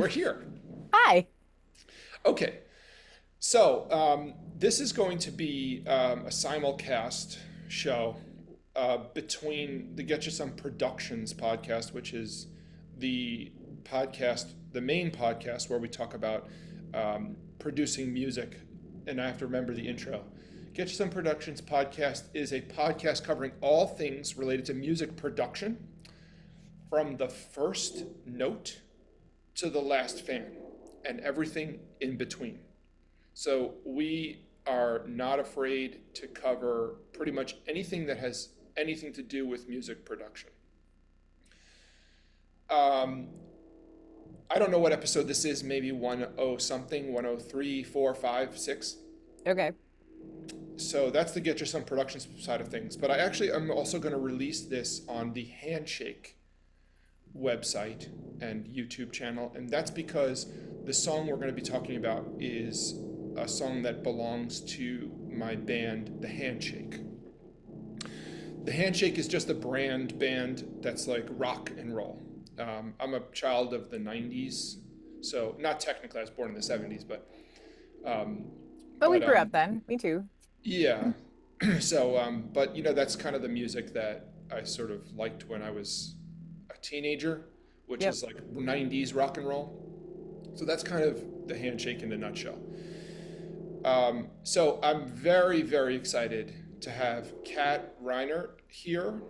We're here. Hi. Okay, so this is going to be a simulcast show between the Get You Some Productions podcast, which is the the main podcast where we talk about producing music. And I have to remember the intro. Get You Some Productions podcast is a podcast covering all things related to music production from the first note to the last fan and everything in between. So we are not afraid to cover pretty much anything that has anything to do with music production. Um, I don't know what episode this is, maybe 10 something, 103, 4, 5, 6. Okay. So that's the Get Your Some Productions side of things. But I'm also going to release this on the Handshake website and YouTube channel. And that's because the song we're going to be talking about is a song that belongs to my band, The Handshake. The Handshake is just a band that's like rock and roll. I'm a child of the 90s, so not technically, I was born in the 70s, um, But we but grew up then. Me too. yeah. So, but that's kind of the music that I sort of liked when I was a teenager, which Yep. is like 90s rock and roll. So that's kind of the Handshake in a nutshell. So I'm very, very excited to have Kat Reinhert here.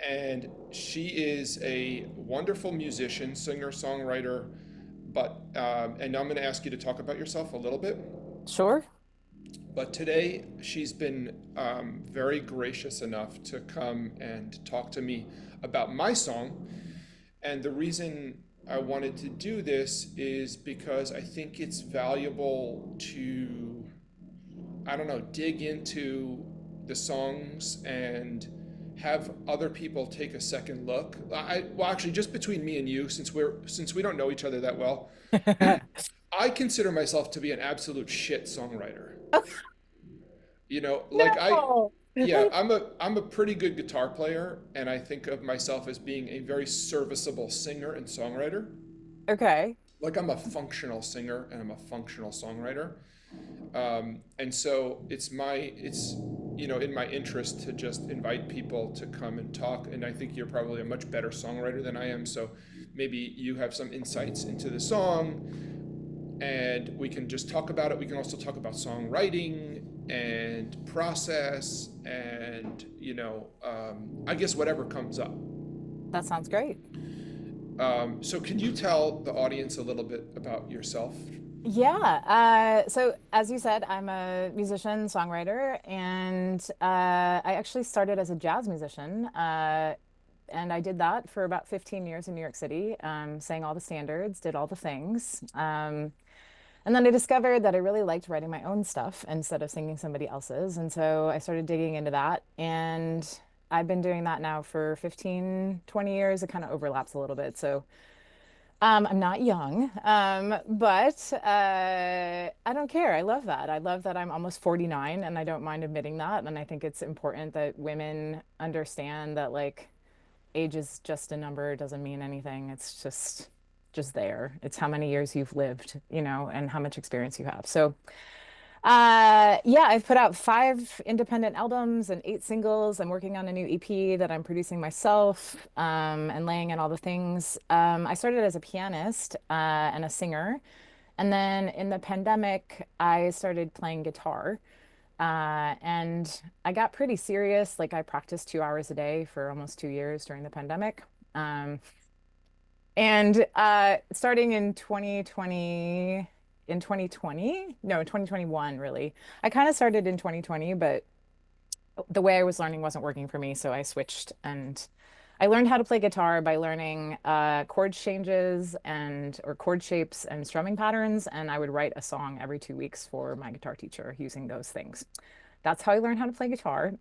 And she is a wonderful musician, singer, songwriter. And I'm going to ask you to talk about yourself a little bit. Sure. But today, she's been very gracious enough to come and talk to me about my song. And the reason I wanted to do this is because I think it's valuable to, I don't know, dig into the songs and have other people take a second look. Well, actually, just between me and you, since we don't know each other that well, I consider myself to be an absolute shit songwriter. Like No. yeah, I'm a pretty good guitar player, and I think of myself as being a very serviceable singer and songwriter. Okay. Like I'm a functional singer and I'm a functional songwriter. And so it's in my interest to just invite people to come and talk. And I think you're probably a much better songwriter than I am. So maybe you have some insights into the song, and we can just talk about it. We can also talk about songwriting and process, and I guess whatever comes up. That sounds great. So can you tell the audience a little bit about yourself? Yeah. So as you said, I'm a musician, songwriter, and I actually started as a jazz musician. And I did that for about 15 years in New York City, sang all the standards, did all the things. And then I discovered that I really liked writing my own stuff instead of singing somebody else's. And so I started digging into that. And I've been doing that now for 15, 20 years. It kind of overlaps a little bit. So I'm not young, but I don't care. I love that. I love that I'm almost 49 and I don't mind admitting that. And I think it's important that women understand that like age is just a number, it doesn't mean anything. It's just there. It's how many years you've lived, and how much experience you have. So yeah, I've put out 5 independent albums and 8 singles. I'm working on a new EP that I'm producing myself, and laying in all the things. I started as a pianist, and a singer. And then in the pandemic, I started playing guitar. And I got pretty serious. Like I practiced 2 hours a day for almost 2 years during the pandemic. Um, and starting in 2020, no, 2021, really. I kind of started in 2020, but the way I was learning wasn't working for me, so I switched and I learned how to play guitar by learning chord changes and or chord shapes and strumming patterns, and I would write a song every 2 weeks for my guitar teacher using those things. That's how I learned how to play guitar.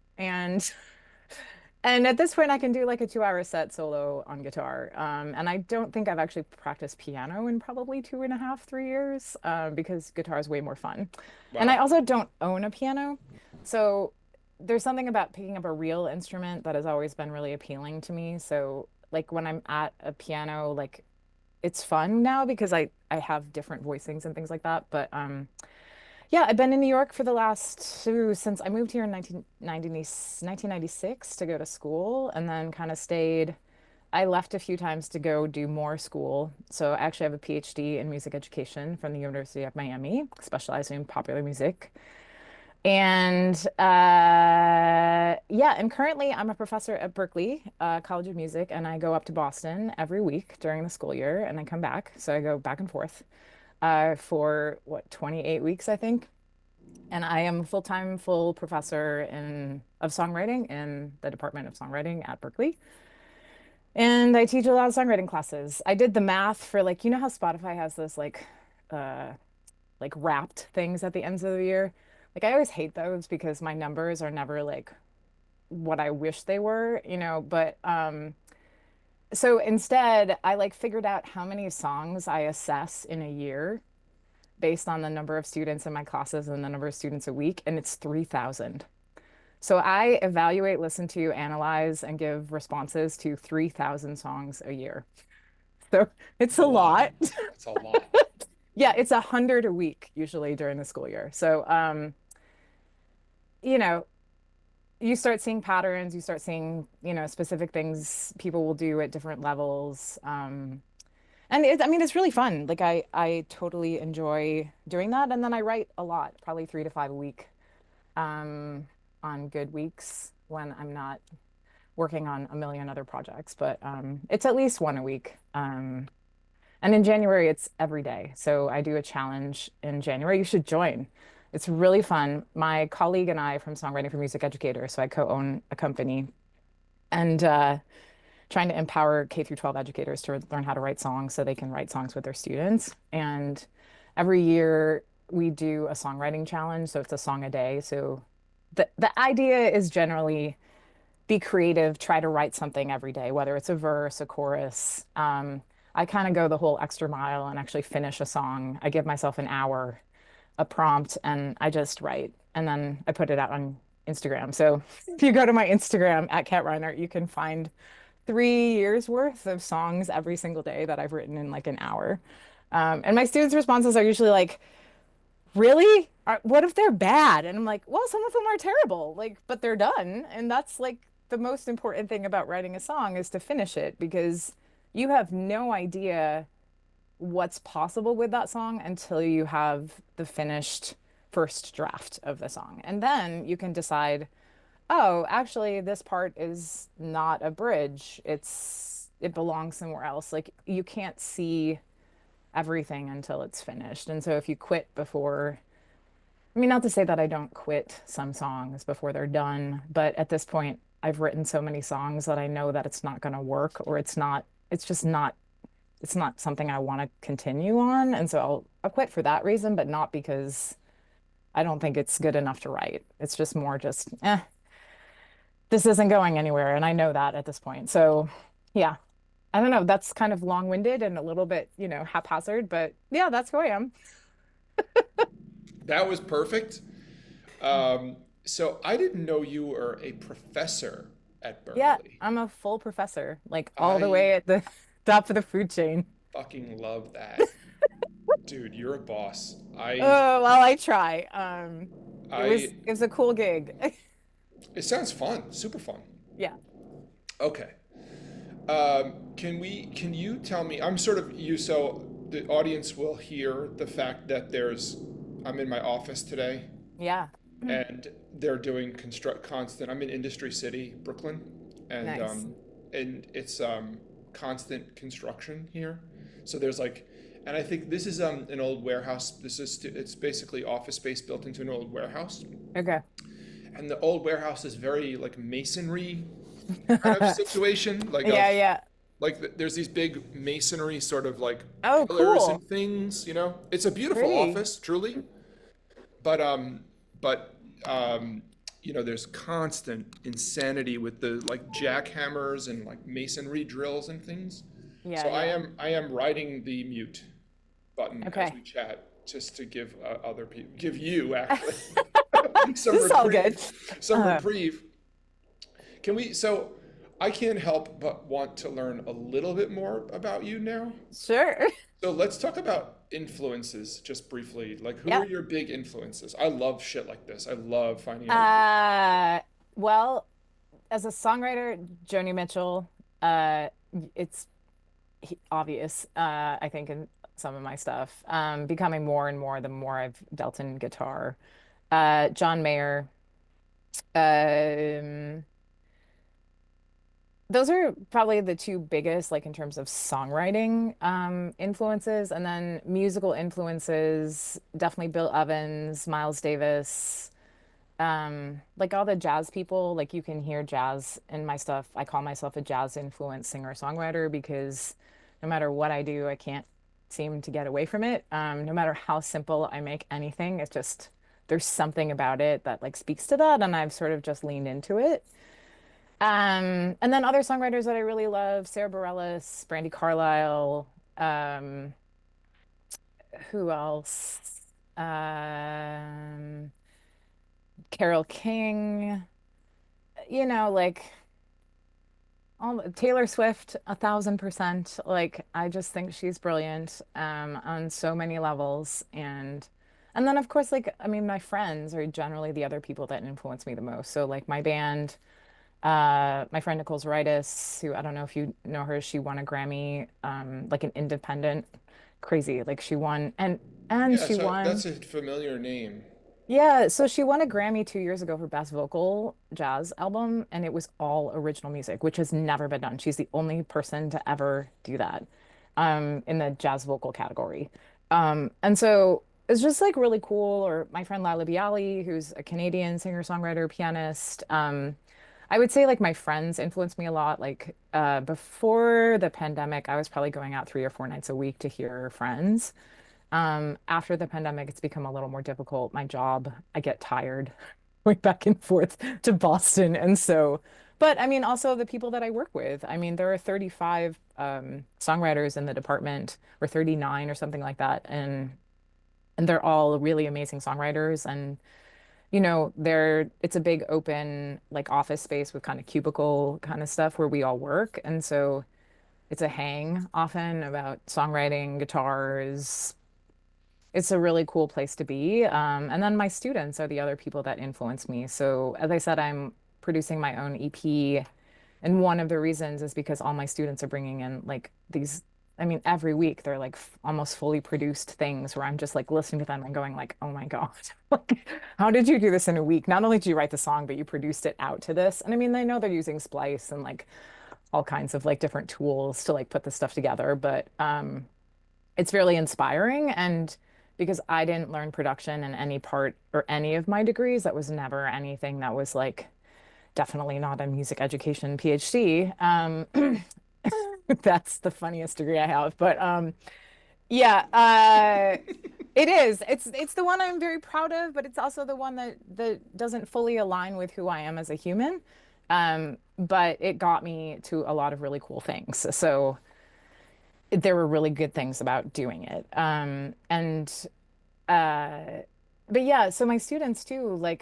And at this point, I can do like a 2 hour set solo on guitar. And I don't think I've actually practiced piano in probably 2.5, 3 years, because guitar is way more fun. And I Wow. also don't own a piano. So there's something about picking up a real instrument that has always been really appealing to me. So like when I'm at a piano, like it's fun now because I have different voicings and things like that. But yeah, I've been in New York for the last since I moved here in 1996 to go to school and then kind of stayed. I left a few times to go do more school. So I actually have a PhD in music education from the University of Miami, specializing in popular music. And yeah, and currently I'm a professor at Berkeley College of Music, and I go up to Boston every week during the school year, and I come back. So I go back and forth for what, 28 weeks, I think. And I am a full-time full professor in of songwriting in the Department of Songwriting at Berkeley. And I teach a lot of songwriting classes. I did the math for like, you know how Spotify has those uh like wrapped things at the ends of the year? Like I always hate those because my numbers are never like what I wish they were, but so instead I like figured out how many songs I assess in a year based on the number of students in my classes and the number of students a week, and it's 3,000. So I evaluate, listen to, analyze, and give responses to 3,000 songs a year. So it's That's a a lot. lot. That's a lot. Yeah, it's 100 a week usually during the school year. So, you know, you start seeing patterns, you start seeing, specific things people will do at different levels. And I mean, it's really fun. Like I totally enjoy doing that. And then I write a lot, probably 3 to 5 a week, um, on good weeks when I'm not working on a million other projects. But it's at least one a week. And in January, it's every day. So I do a challenge in January. You should join. It's really fun. My colleague and I from Songwriting for Music Educator, so I co-own a company, and trying to empower K through 12 educators to learn how to write songs so they can write songs with their students. And every year we do a songwriting challenge, so it's a song a day. So the idea is generally be creative, try to write something every day, whether it's a verse, a chorus. I kind of go the whole extra mile and actually finish a song. I give myself an hour, a prompt, and I just write. And then I put it out on Instagram. So if you go to my Instagram at Kat Reinhart, you can find 3 years worth of songs every single day that I've written in like an hour. And my students' responses are usually like, really? What if they're bad? And I'm like, well, some of them are terrible, like, but they're done. And that's like the most important thing about writing a song is to finish it because you have no idea what's possible with that song until you have the finished first draft of the song. And then you can decide, oh, actually, this part is not a bridge. It belongs somewhere else. Like you can't see everything until it's finished. And so if you quit before, I mean, not to say that I don't quit some songs before they're done, but at this point, I've written so many songs that I know that it's not going to work or it's just not, it's not something I want to continue on. And so I'll quit for that reason, but not because I don't think it's good enough to write. It's just more just, this isn't going anywhere. And I know that at this point. So yeah, I don't know. That's kind of long-winded and a little bit, haphazard, but yeah, that's who I am. That was perfect. So I didn't know you were a professor at Yeah, Berkeley. I'm a full professor, like all the I way at the top of the food chain. fucking love that. Dude, you're a boss. Oh, well, I try. It was I, it was a cool gig. it sounds fun, super fun. Yeah. Okay. Can you tell me, I'm sort of you, so the audience will hear the fact that I'm in my office today Yeah. Mm. and they're doing I'm in Industry City, Brooklyn, and Nice. um, and it's constant construction here. So there's like, and I think this is an old warehouse. It's basically office space built into an old warehouse, Okay. and the old warehouse is very like masonry kind of situation, Yeah, yeah. there's these big masonry sort of like Oh, pillars and cool. things. It's a beautiful Pretty. office, truly, but but um, there's constant insanity with the like jackhammers and like masonry drills and things. Yeah, So I yeah. am I am writing the mute button as Okay. we chat, just to give other people, give you actually some This is all good. reprieve, some Uh, reprieve. Can we? So I can't help but want to learn a little bit more about you now. Sure. So let's talk about influences just briefly. Like, who Yeah. are your big influences? I love shit like this. I love finding out. Uh, well, as a songwriter, Joni Mitchell, uh, it's obvious, I think, in some of my stuff, becoming more and more the more I've dealt in guitar. John Mayer, um, those are probably the two biggest, like in terms of songwriting, influences, and then musical influences, definitely Bill Evans, Miles Davis. Like all the jazz people, like you can hear jazz in my stuff. I call myself a jazz influenced singer-songwriter because no matter what I do, I can't seem to get away from it. No matter how simple I make anything, it's just there's something about it that like speaks to that, and I've sort of just leaned into it. And then other songwriters that I really love, Sarah Bareilles, Brandi Carlile, um, who else? Um, Carole King. Like all Taylor Swift, 1,000%. Like I just think she's brilliant on so many levels. And then of course, like I mean, my friends are generally the other people that influence me the most. So like my band, my friend Nicole Zaritis, who I don't know if you know her, she won a Grammy, like an independent, crazy. Like she won and Yeah, she so won. that's a familiar name. Yeah, so she won a Grammy 2 years ago for Best Vocal Jazz Album, and it was all original music, which has never been done. She's the only person to ever do that, in the jazz vocal category. And so it's just like really cool. Or my friend Lila Bialy, who's a Canadian singer-songwriter, pianist. I would say like my friends influenced me a lot. Like before the pandemic, I was probably going out 3 or 4 nights a week to hear friends. After the pandemic, it's become a little more difficult. My job, I get tired going back and forth to Boston. And so, but I mean, also the people that I work with. I mean, there are 35 songwriters in the department, or 39 or something like that. And they're all really amazing songwriters. And, it's a big open like office space with kind of cubicle kind of stuff where we all work. And so it's a hang often about songwriting, guitars, it's a really cool place to be. And then my students are the other people that influence me. So, as I said, I'm producing my own EP. And one of the reasons is because all my students are bringing in like these, I mean, every week they're like almost fully produced things where I'm just like listening to them and going like, oh my God, like, how did you do this in a week? Not only did you write the song, but you produced it out to this. And I mean, I know they're using Splice and like all kinds of like different tools to like put this stuff together, but it's really inspiring. And because I didn't learn production in any part or any of my degrees, that was never anything that was like definitely not a music education PhD. That's the funniest degree I have. But yeah, it is. It's the one I'm very proud of, but it's also the one that doesn't fully align with who I am as a human. But it got me to a lot of really cool things. So there were really good things about doing it. And uh, but yeah, so my students too, like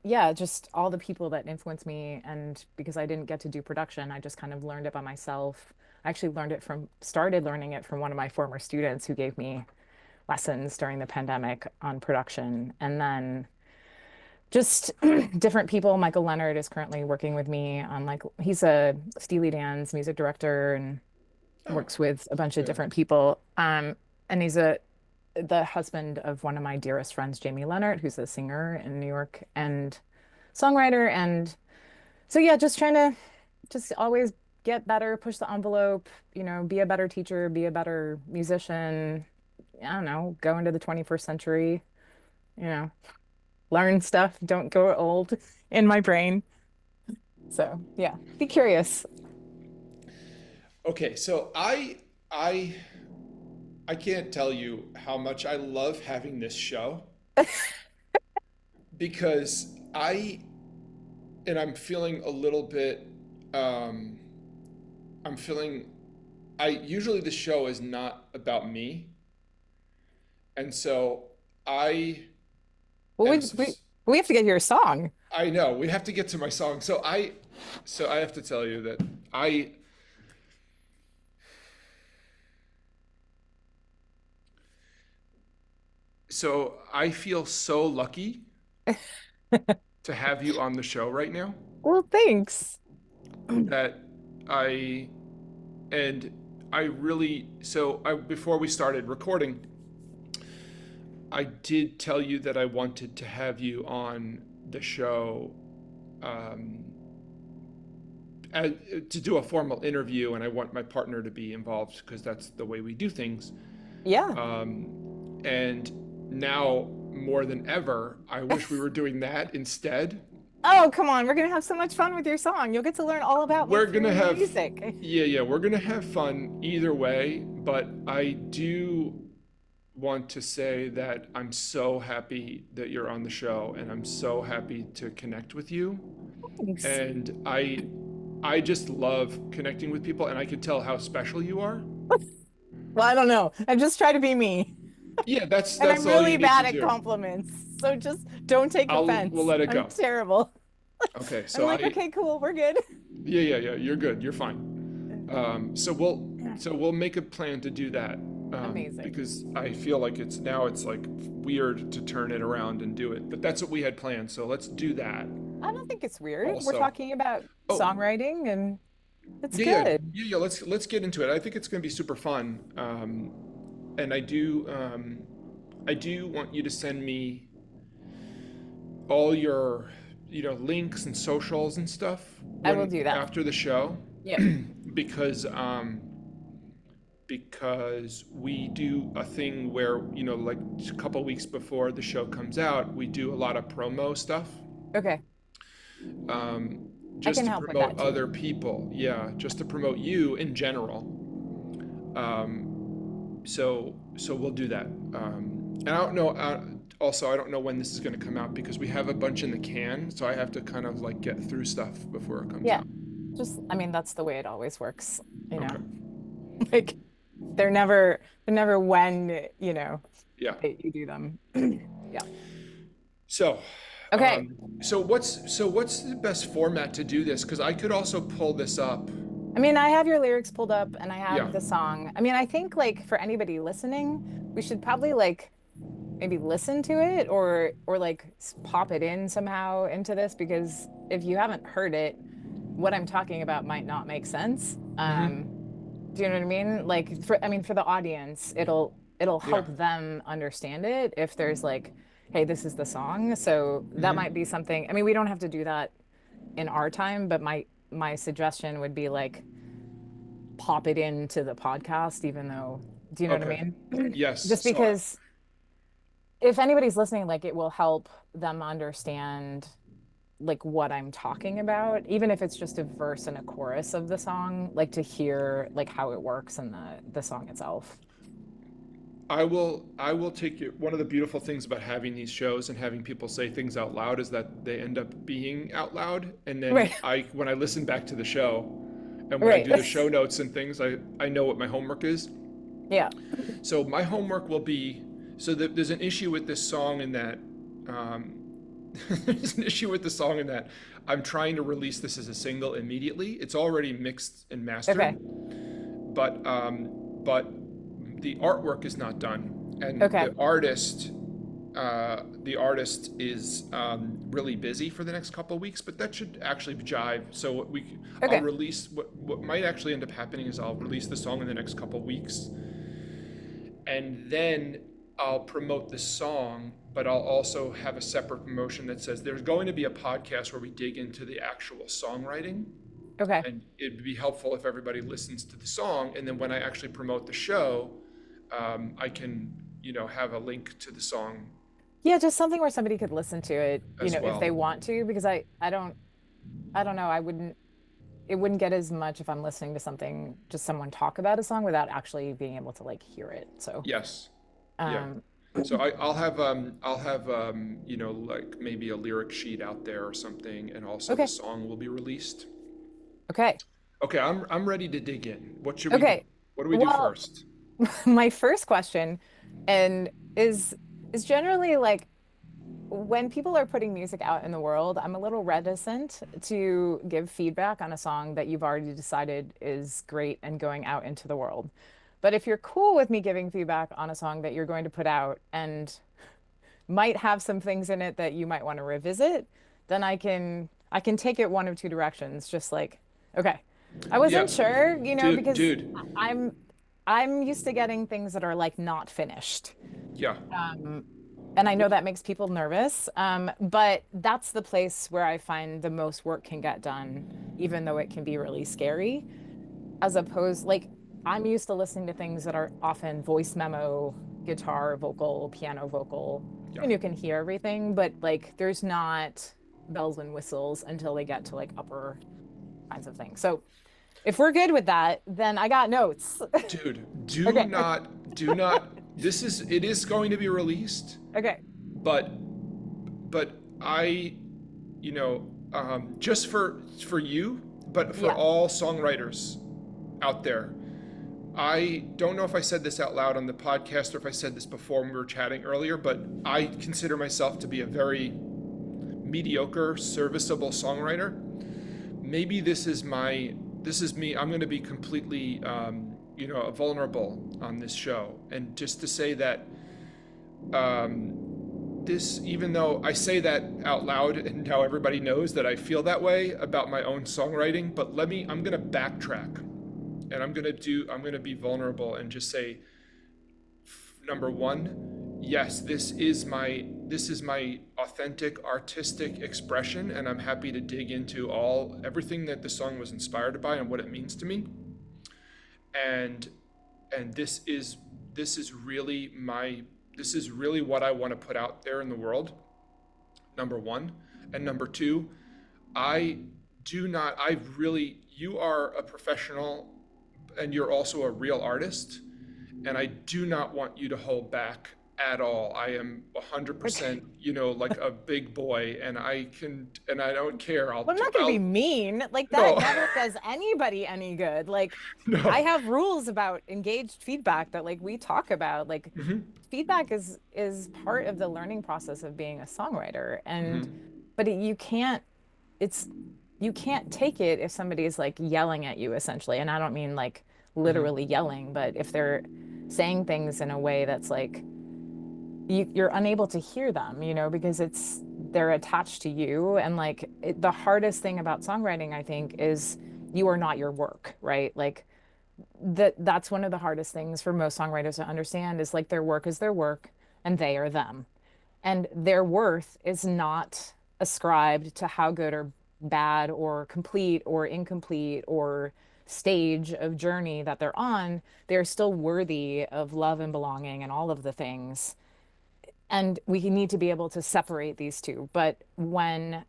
yeah, just all the people that influenced me. And because I didn't get to do production, I just kind of learned it by myself. I actually started learning it from one of my former students who gave me lessons during the pandemic on production. And then just different people. Michael Leonard is currently working with me on like, he's a Steely Dan's music director and Oh, works with a bunch of yeah. different people. And he's the husband of one of my dearest friends, Jamie Leonard, who's a singer in New York and songwriter. And so yeah, just trying to just always get better, push the envelope, be a better teacher, be a better musician. I don't know, go into the 21st century, you know, learn stuff, don't go old in my brain. So yeah, be curious. Okay, so I I can't tell you how much I love having this show because I'm feeling a little bit um I'm feeling I usually the show is not about me. And so I Well, am we have to get your song. I know we have to get to my song. So I have to tell you that I, so I feel so lucky to have you on the show right now Well, thanks. that I, and I really, before we started recording, I did tell you that I wanted to have you on the show um, as, to do a formal interview, and I want my partner to be involved because that's the way we do things. Yeah. And now more than ever, I wish we were doing that instead. Oh, come on. We're gonna have so much fun with your song. You'll get to learn all about me We're gonna through the have, music. yeah, we're gonna have fun either way. But I do want to say that I'm so happy that you're on the show, and I'm so happy to connect with you. Thanks. And I just love connecting with people, and I can tell how special you are. Well, I don't know. I just try to be me. Yeah, And that's I'm all you really need to bad at do. compliments. So just don't take We'll offense. let it I'm go. terrible. Okay, I'm like, okay, cool, we're good. yeah, you're good. You're fine. So we'll make a plan to do that. Amazing. Because I feel like it's like weird to turn it around and do it, but that's what we had planned. So let's do that I don't think it's weird. We're also. talking about Oh, songwriting and it's yeah. good. Let's get into it. I think it's going to be super fun. And I do want you to send me all your, links and socials and stuff I will when do that. after the show, Yep. because we do a thing where, like a couple weeks before the show comes out, we do a lot of promo stuff, Okay. um, I just can to help with that promote too. other people. Yeah, just to promote you in general. So we'll do that. And I don't know. Also, I don't know when this is going to come out because we have a bunch in the can, so I have to kind of like get through stuff before it comes Yeah. out. Just, I mean, that's the way it always works, you Okay. know. Like they're never when, Yeah. you do them. Yeah. So, Okay. what's the best format to do this? Because I could also pull this up. I mean, I have your lyrics pulled up and I Yeah. have the song. I mean, I think like for anybody listening, we should probably like maybe listen to it or like pop it in somehow into this because if you haven't heard it, what I'm talking about might not make sense. Do you know what I mean? Like for the audience, it'll Yeah. help them understand it if there's like, hey, this is the song. So that might be something. I mean, we don't have to do that in our time, but my suggestion would be like pop it into the podcast, even though, do you know what Okay. I mean? Yes. Just because if anybody's listening, like it will help them understand like what I'm talking about, even if it's just a verse and a chorus of the song, like to hear like how it works in the song itself. I will take you. One of the beautiful things about having these shows and having people say things out loud is that they end up being out loud. And then Right. when I listen back to the show and when I Right. do the show notes and things, I know what my homework is. Yeah. So my homework will be, there's an issue with this song in that, um, there's an issue with the song in that I'm trying to release this as a single immediately. It's already mixed and mastered, Okay. but the artwork is not done, and Okay. the artist is really busy for the next couple of weeks. But that should actually jive. So I'll Okay. release what might actually end up happening is I'll release the song in the next couple of weeks, and then I'll promote the song, but I'll also have a separate promotion that says there's going to be a podcast where we dig into the actual songwriting. Okay. And it'd be helpful if everybody listens to the song. And then when I actually promote the show, I can, have a link to the song Yeah, just something where somebody could listen to it, as if well. they want to, because I don't know, it wouldn't get as much if I'm listening to something, just someone talk about a song without actually being able to like hear it. So, Yes. Yeah. um, So I'll have like maybe a lyric sheet out there or something, and also the okay. song will be released. Okay. Okay, I'm ready to dig in. What should we do? Okay. What do we do Well, first? my first question and is generally like when people are putting music out in the world, I'm a little reticent to give feedback on a song that you've already decided is great and going out into the world. But if you're cool with me giving feedback on a song that you're going to put out and might have some things in it that you might want to revisit, then I can take it one of two directions. Just like, okay, I Yeah, wasn't sure, because dude. I'm I'm used to getting things that are like not finished. Yeah. Um, and I know that makes people nervous, but that's the place where I find the most work can get done, even though it can be really scary, as opposed like I'm used to listening to things that are often voice memo, guitar, vocal, piano, vocal, Yeah. and you can hear everything, but like there's not bells and whistles until they get to like upper kinds of things. So if we're good with that, then I got notes. Dude, Okay. do not. It is going to be released, Okay. but I, just for you, but for Yeah. all songwriters out there, I don't know if I said this out loud on the podcast or if I said this before when we were chatting earlier, but I consider myself to be a very mediocre, serviceable songwriter. Maybe this is me. I'm going to be completely, vulnerable on this show, and just to say that this, even though I say that out loud and now everybody knows that I feel that way about my own songwriting, but I'm going to backtrack, and I'm going to be vulnerable and just say, number one, yes, this is my authentic artistic expression, and I'm happy to dig into everything that the song was inspired by and what it means to me. And this is really what I want to put out there in the world. Number one, and number two, I I really, you are a professional, and you're also a real artist, and I do not want you to hold back at all. I am Okay. 100%, like a big boy, and I don't care. Well, I'm not going to be I'll, mean. Like that no, never does anybody any good. Like I no. have rules about engaged feedback that like we talk about. Like Hmm. feedback is part of the learning process of being a songwriter. And Hmm. but it's you can't take it if somebody is like yelling at you essentially. And I don't mean like literally Hmm. yelling, but if they're saying things in a way that's like you're unable to hear them, because they're attached to you. And like the hardest thing about songwriting, I think, is you are not your work, right? Like that's one of the hardest things for most songwriters to understand is like their work is their work and they are them. And their worth is not ascribed to how good or bad or complete or incomplete or stage of journey that they're on. They're still worthy of love and belonging and all of the things, and we need to be able to separate these two. But when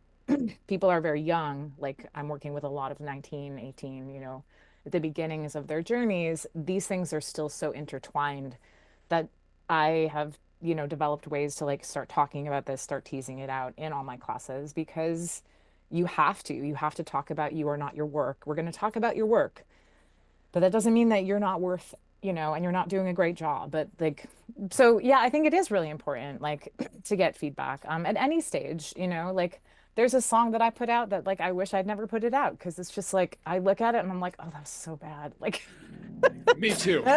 people are very young, like I'm working with a lot of 19, 18, at the beginnings of their journeys, these things are still so intertwined that I have, developed ways to like start talking about this, start teasing it out in all my classes because you have to talk about you are not your work. We're going to talk about your work, but that doesn't mean that you're not worth, and you're not doing a great job. But like, so yeah, I think it is really important, like, to get feedback at any stage, like there's a song that I put out that like I wish I'd never put it out because it's just like I look at it and I'm like, oh, that was so bad. Like, Me too.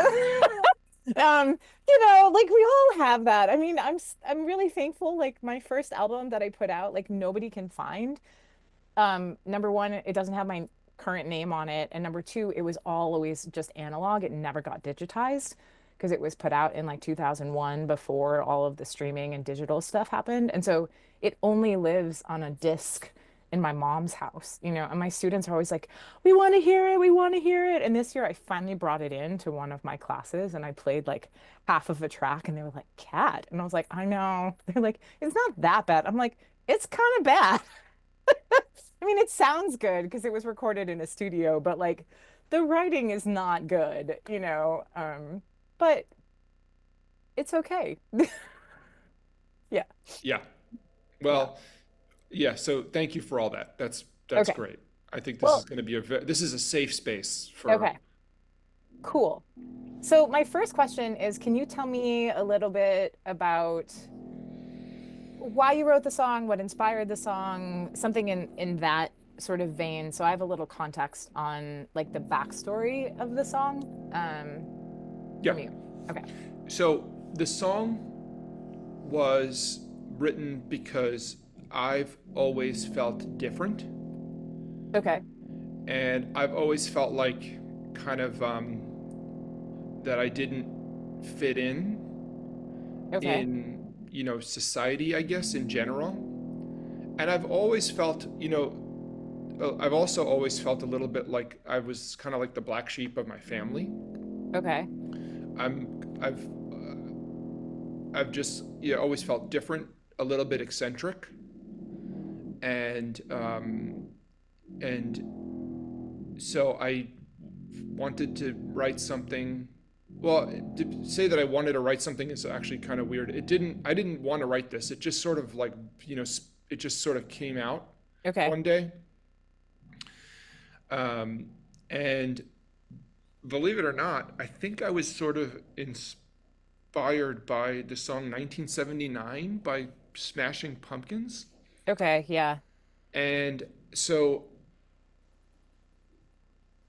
like we all have that. I mean, I'm really thankful. Like my first album that I put out, like nobody can find. Number one, it doesn't have my current name on it. And number two, it was always just analog. It never got digitized because it was put out in like 2001 before all of the streaming and digital stuff happened. And so it only lives on a disc in my mom's house, and my students are always like, we want to hear it. We want to hear it. And this year I finally brought it in to one of my classes and I played like half of a track and they were like, Cat. And I was like, I know. They're like, it's not that bad. I'm like, it's kind of bad. I mean, it sounds good because it was recorded in a studio, but like the writing is not good, but it's okay. Yeah. Yeah. Yeah. Well, yeah. So thank you for all that. That's Okay. great. I think this is Well, going to be this is a safe space for. okay. Cool. So my first question is, can you tell me a little bit about why you wrote the song, what inspired the song, something in that sort of vein. So I have a little context on like the backstory of the song Yeah. from you. Okay. So the song was written because I've always felt different, Okay. and I've always felt like kind of that I didn't fit Okay. in society, I guess, in general. And I've always felt, I've also always felt a little bit like I was kind of like the black sheep of my family. Okay. I've just always felt different, a little bit eccentric, and so I wanted to write something. Well, to say that I wanted to write something is actually kind of weird. I didn't want to write this. It just sort of like, it just sort of came out Okay. one day. Um, and believe it or not, I think I was sort of inspired by the song 1979 by Smashing Pumpkins. Okay. Yeah. And so,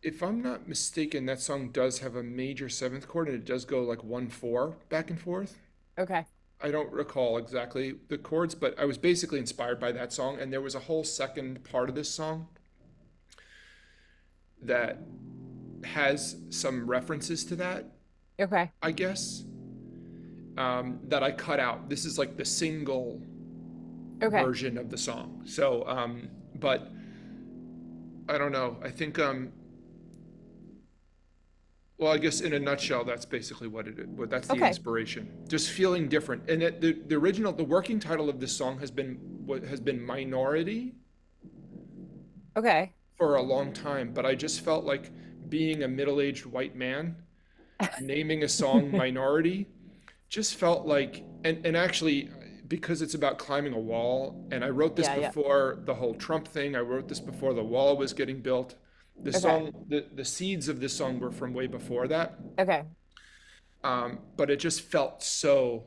if I'm not mistaken, that song does have a major seventh chord and it does go like 1/4 back and forth. Okay. I don't recall exactly the chords, but I was basically inspired by that song. And there was a whole second part of this song that has some references to that, Okay. I guess, that I cut out. This is like the single Okay. version of the song. So, but I don't know. I think, well, I guess in a nutshell, that's basically what it is. What that's the Okay. inspiration. Just feeling different. And the original, the working title of this song has been Minority Okay. for a long time. But I just felt like being a middle-aged white man, naming a song Minority, just felt like, and actually, because it's about climbing a wall, and I wrote this Yeah. Yeah. before the whole Trump thing. I wrote this before the wall was getting built. Okay. The seeds of this song were from way before that. Okay. But it just felt so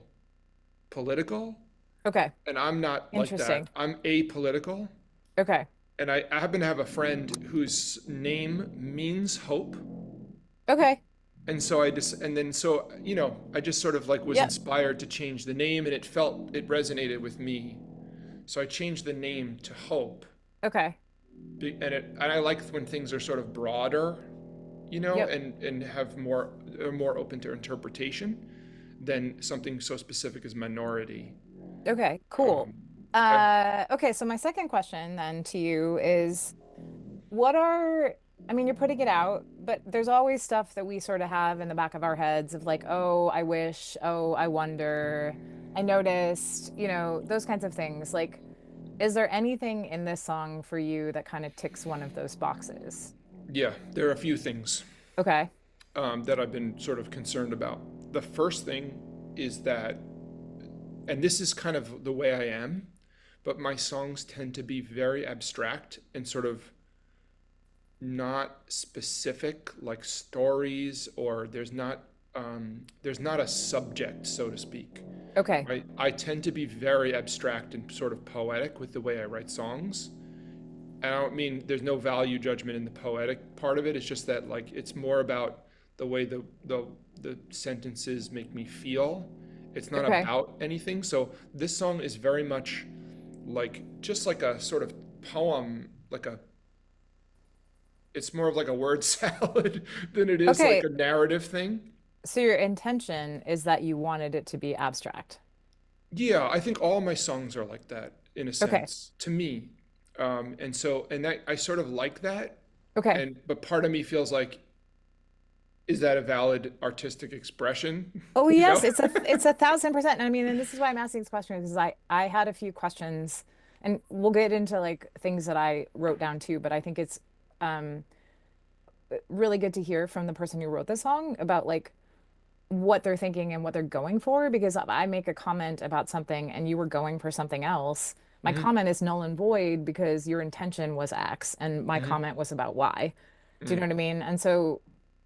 political, Okay. and I'm not like that. Interesting. I'm apolitical, Okay. and I happen to have a friend whose name means hope, Okay. and so I just and then so I just sort of like was Yep. inspired to change the name, and it resonated with me, so I changed the name to Hope, Okay. and I like when things are sort of broader, Yep. and have are more open to interpretation than something so specific as minority. Okay. Cool. Um, I, Okay. So my second question then to you is what are, I mean, you're putting it out, but there's always stuff that we sort of have in the back of our heads of like, oh, I wish, oh, I wonder, I noticed, those kinds of things. Like, is there anything in this song for you that kind of ticks one of those boxes? yeah, there are a few things Okay. that I've been sort of concerned about. The first thing is that, and this is kind of the way I am, but my songs tend to be very abstract and sort of not specific, like stories, or there's not a subject, so to speak. Okay. Right? I tend to be very abstract and sort of poetic with the way I write songs. And I don't mean there's no value judgment in the poetic part of it. It's just that like it's more about the way the sentences make me feel. It's not Okay. about anything. So this song is very much like just like a sort of poem, like a it's more of like a word salad than it is like Okay. a narrative thing. So your intention is that you wanted it to be abstract. Yeah, I think all my songs are like that in a Okay. sense to me. And so and that I sort of like that. Okay. And but part of me feels like, is that a valid artistic expression? Oh You know? yes, it's 1,000%. I mean, and this is why I'm asking this question because I had a few questions, and we'll get into like things that I wrote down too. But I think it's um, really good to hear from the person who wrote the song about like what they're thinking and what they're going for. Because if I make a comment about something and you were going for something else, my Hmm. comment is null and void because your intention was X and my Hmm. comment was about Y. Do you know Mm. what I mean? And so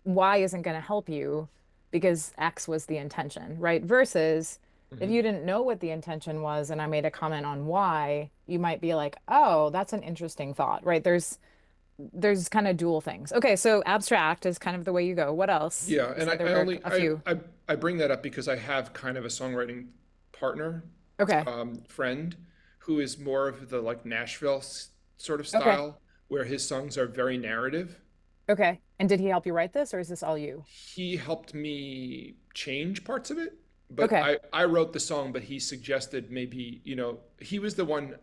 Y isn't going to help you because X was the intention, right? Versus If Hmm. you didn't know what the intention was and I made a comment on why, you might be like, "Oh, that's an interesting thought." Right? There's kind of dual things. Okay, so abstract is kind of the way you go. What else? Yeah, You and said there I were only a few. I bring that up because I have kind of a songwriting partner, Okay. friend, who is more of the like Nashville sort of Okay. style, where his songs are very narrative. Okay. And did he help you write this or is this all you? He helped me change parts of it, but Okay. I wrote the song, but he suggested maybe, he was the one.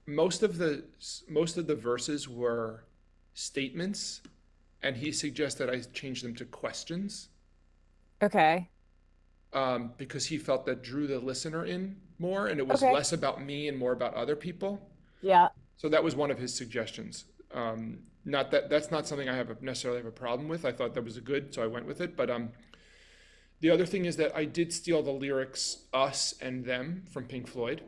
Most of the verses were statements, and he suggested I change them to questions, Okay. because he felt that drew the listener in more, and it was Okay. less about me and more about other people. Yeah. So that was one of his suggestions. Not that that's not something I necessarily have a problem with. I thought that was a good, so I went with it. But the other thing is that I did steal the lyrics "us" and "them" from Pink Floyd.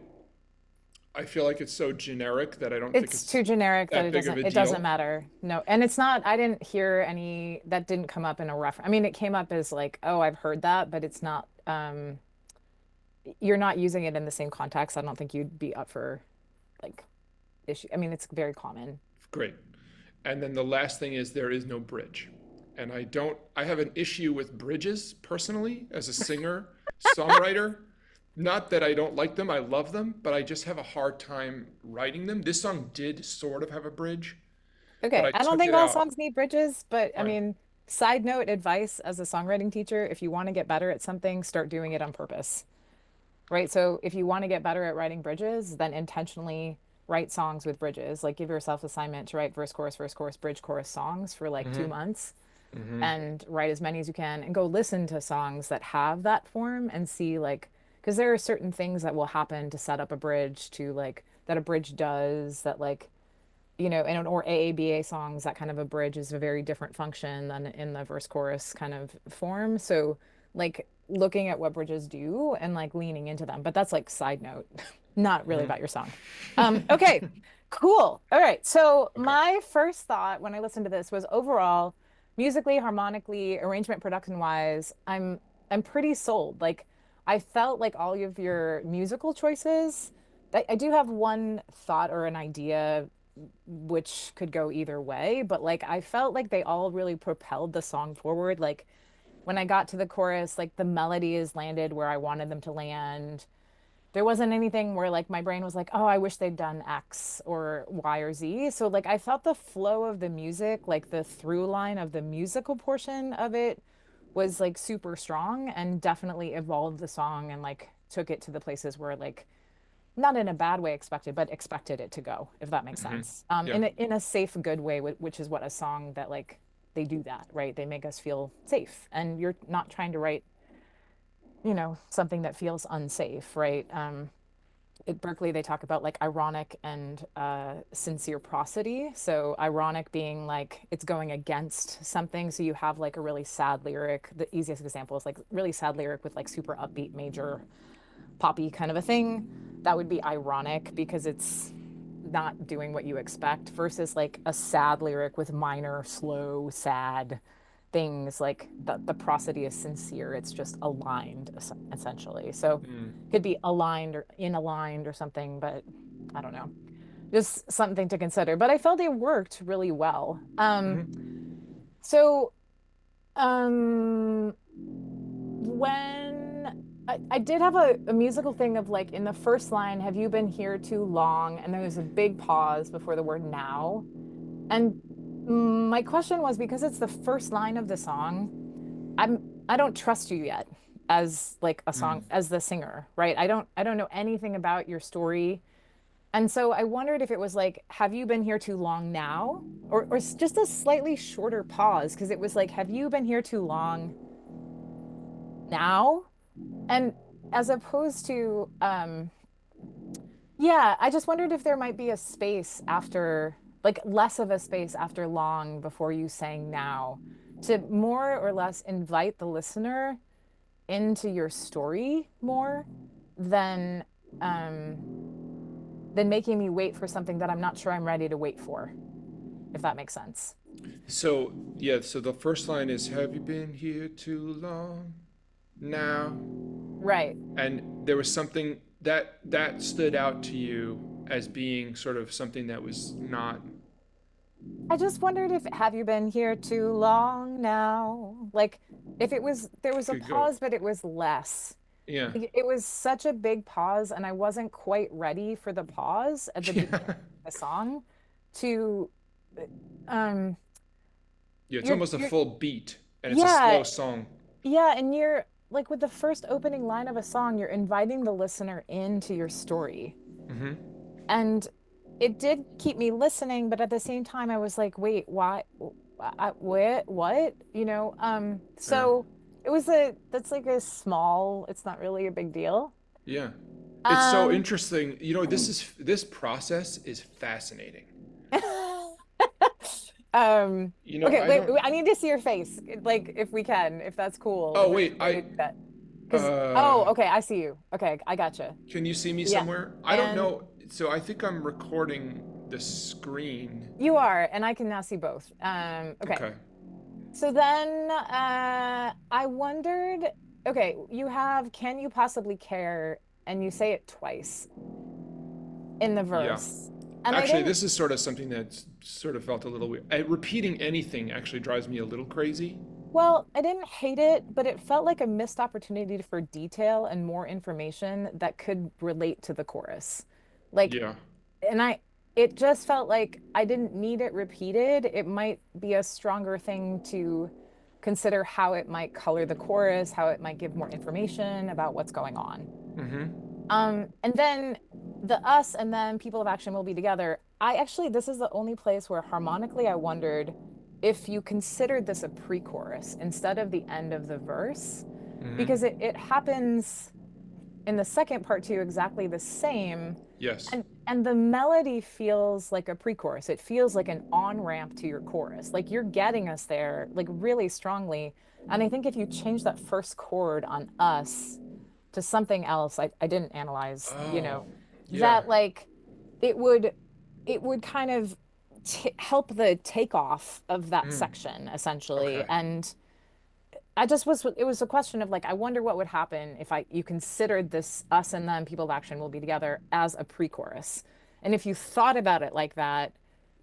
I feel like it's so generic that I don't think It's it's too generic that that big of a it doesn't deal. matter. No. And it's not, I didn't hear any that didn't come up in a reference. I mean, it came up as like, oh, I've heard that, but it's not you're not using it in the same context. I don't think you'd be up for like issue. I mean, it's very common. Great. And then the last thing is there is no bridge. And I have an issue with bridges personally as a singer, songwriter. Not that I don't like them, I love them, but I just have a hard time writing them. This song did sort of have a bridge, but Okay. I I don't took think it all out. songs need bridges, but I Right. mean, side note advice as a songwriting teacher, if you want to get better at something, start doing it on purpose. Right? So if you want to get better at writing bridges, then intentionally write songs with bridges. Like give yourself assignment to write verse, chorus, bridge, chorus songs for like Mm-hmm. 2 months Mm-hmm. and write as many as you can and go listen to songs that have that form and see like because there are certain things that will happen to set up a bridge to like that a bridge does that like and or AABA songs, that kind of a bridge is a very different function than in the verse chorus kind of form. So, like looking at what bridges do and like leaning into them. But that's like side note, not really about your song. Okay, cool. All right. So Okay. my first thought when I listened to this was overall, musically, harmonically, arrangement, production wise, I'm pretty sold. Like I felt like all of your musical choices. I do have one thought or an idea which could go either way, but like I felt like they all really propelled the song forward. Like when I got to the chorus, like the melodies landed where I wanted them to land. There wasn't anything where like my brain was like, "Oh, I wish they'd done X or Y or Z." So like I felt the flow of the music, like the through line of the musical portion of it was like super strong and definitely evolved the song and like took it to the places where like not in a bad way expected, but expected it to go, if that makes Mm-hmm. sense. Yeah. In a safe, good way, which is what a song that like they do that, right? They make us feel safe, and you're not trying to write, something that feels unsafe, right? At Berkeley, they talk about like ironic and sincere prosody. So ironic being like it's going against something. So you have like a really sad lyric. The easiest example is like really sad lyric with like super upbeat major poppy kind of a thing, that would be ironic because it's not doing what you expect versus like a sad lyric with minor, slow, sad things like the prosody is sincere. It's just aligned essentially. So Mm. could be aligned or in aligned or something, but I don't know. Just something to consider. But I felt it worked really well. Mm-hmm. So um when I did have a musical thing of like in the first line, have you been here too long? And there was a big pause before the word now. And my question was because it's the first line of the song, I don't trust you yet as like a Mm. song as the singer, right? I don't know anything about your story. And so I wondered if it was like, have you been here too long now? Or just a slightly shorter pause, because it was like, have you been here too long now? And as opposed to, yeah, I just wondered if there might be a space after, like less of a space after long before you saying now, to more or less invite the listener into your story more than um, than making me wait for something that I'm not sure I'm ready to wait for, if that makes sense. So, yeah, so the first line is, have you been here too long now? Right. And there was something that stood out to you as being sort of something that was not. I just wondered if have you been here too long now? Like if it was there was a Could go. pause, but it was less. Yeah. It was such a big pause, and I wasn't quite ready for the pause at the beginning Yeah. of the song to um Yeah, it's almost a you're full beat and it's a yeah, slow song. yeah, and you're like with the first opening line of a song, you're inviting the listener into your story. Hmm. And it did keep me listening, but at the same time, I was like, wait, why? What? Yeah. So that's like a small, it's not really a big deal. Yeah. It's so Um, interesting. This process is fascinating. um, okay, I wait, don't. I need to see your face, like if we can, if that's cool, Oh if there's wait, a way to I do that. Because, uh oh, okay, I see you. Okay, I gotcha. can you see me Yeah. somewhere? I don't And know. So I think I'm recording the screen. you are, and I can now see both. Okay. Okay. So then I wondered, okay, you have can you possibly care? And you say it twice in the Yeah. verse. And I Actually, didn't, this is sort of something that sort of felt a little weird. Repeating anything actually drives me a little crazy. well, I didn't hate it, but it felt like a missed opportunity for detail and more information that could relate to the chorus. Like, Yeah. and it just felt like I didn't need it repeated. It might be a stronger thing to consider how it might color the chorus, how it might give more information about what's going on. Mm-hmm. And then the us and then people of action will be together. I actually, this is the only place where harmonically I wondered if you considered this a pre-chorus instead of the end of the verse, because Mm-hmm. it happens in the second part too, exactly the same. Yes. And the melody feels like a pre-chorus. It feels like an on-ramp to your chorus. Like you're getting us there, like really strongly. And I think if you change that first chord on us to something else, I didn't analyze, Oh. Yeah. that like it would it would kind of t help the takeoff of that Mm. section essentially. Okay. And I just was it was a question of like I wonder what would happen if I you considered this us and them people of action will be together as a pre-chorus. And if you thought about it like that,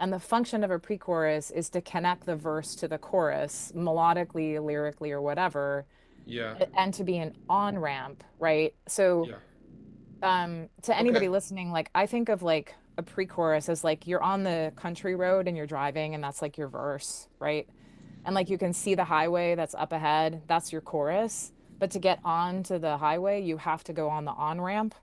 and the function of a pre-chorus is to connect the verse to the chorus melodically, lyrically, or whatever, Yeah. and to be an on-ramp, right? So Yeah. to Okay. anybody listening, like I think of like a pre-chorus as like you're on the country road and you're driving and that's like your verse, right? And like you can see the highway that's up ahead, that's your chorus. But to get onto the highway, you have to go on the on-ramp.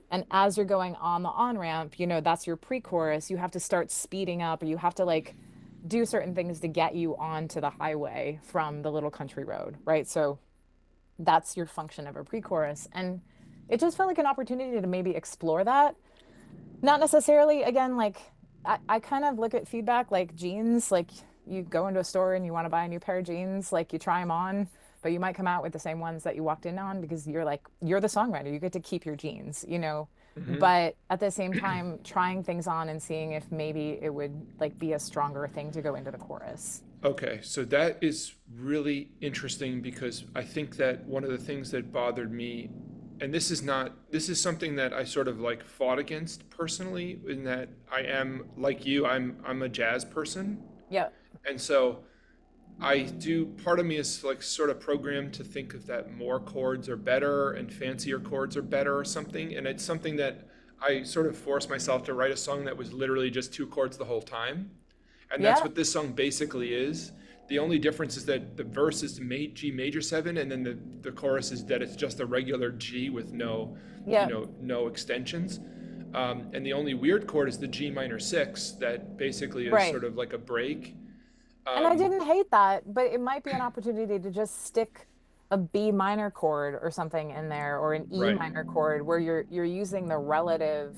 And as you're going on the on-ramp, that's your pre-chorus. You have to start speeding up or you have to like do certain things to get you onto the highway from the little country road, right? So that's your function of a pre-chorus. And it just felt like an opportunity to maybe explore that. Not necessarily, again, like I kind of look at feedback like jeans, like you go into a store and you want to buy a new pair of jeans, like you try them on, but you might come out with the same ones that you walked in on because you're like, you're the songwriter, you get to keep your jeans. Mm-hmm. But at the same time, trying things on and seeing if maybe it would like be a stronger thing to go into the chorus. Okay, so that is really interesting because I think that one of the things that bothered me, and this is something that I sort of like fought against personally, in that I am like you, I'm a jazz person. Yeah. And so part of me is like sort of programmed to think of that more chords are better and fancier chords are better or something. And it's something that I sort of forced myself to write a song that was literally just two chords the whole time. And that's Yeah. what this song basically is. The only difference is that the verse is G major seven, and then the chorus is that it's just a regular G with Yeah. no extensions. And the only weird chord is the G minor six, that basically is Right. sort of like a break. And I Um, didn't hate that, but it might be an opportunity to just stick a B minor chord or something in there or an E right. minor chord where you're using the relative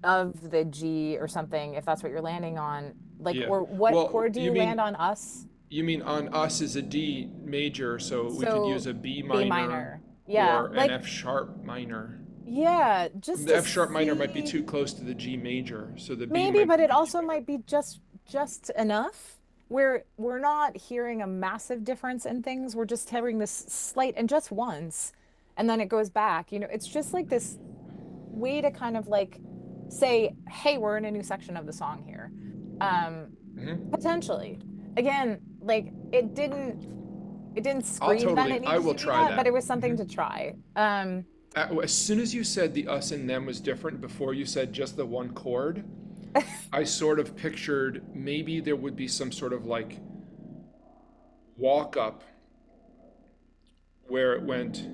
of the G or something if that's what you're landing on. Like Yeah. or what Well, chord do you land on us? you mean on us is a D major, so we could use So a B B minor minor. Yeah, or an like F sharp minor. yeah, just The to F sharp minor might be see too close to the G major, so the B maybe, might but be it much also better. might be just enough where we're not hearing a massive difference in things. We're just hearing this slight and just once. and then it goes back. It's just like this way to kind of like say, hey, we're in a new section of the song here. Um, Hmm. Potentially. Again, like it didn't I'll scream then it totally, I needed will to do try that, but that. it was something Hmm. to try. As soon as you said the us and them was different, before you said just the one chord, I sort of pictured maybe there would be some sort of like walk up where it went.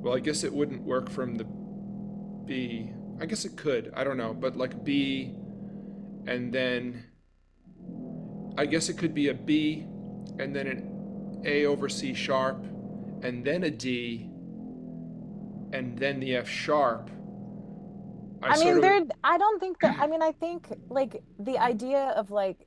Well, I guess it wouldn't work from the B. I guess it could. I don't know. But like B, and then I guess it could be a B, and then an A over C sharp, and then a D, and then the F sharp. I I sort mean, of. I don't think that, I mean, I think like the idea of like,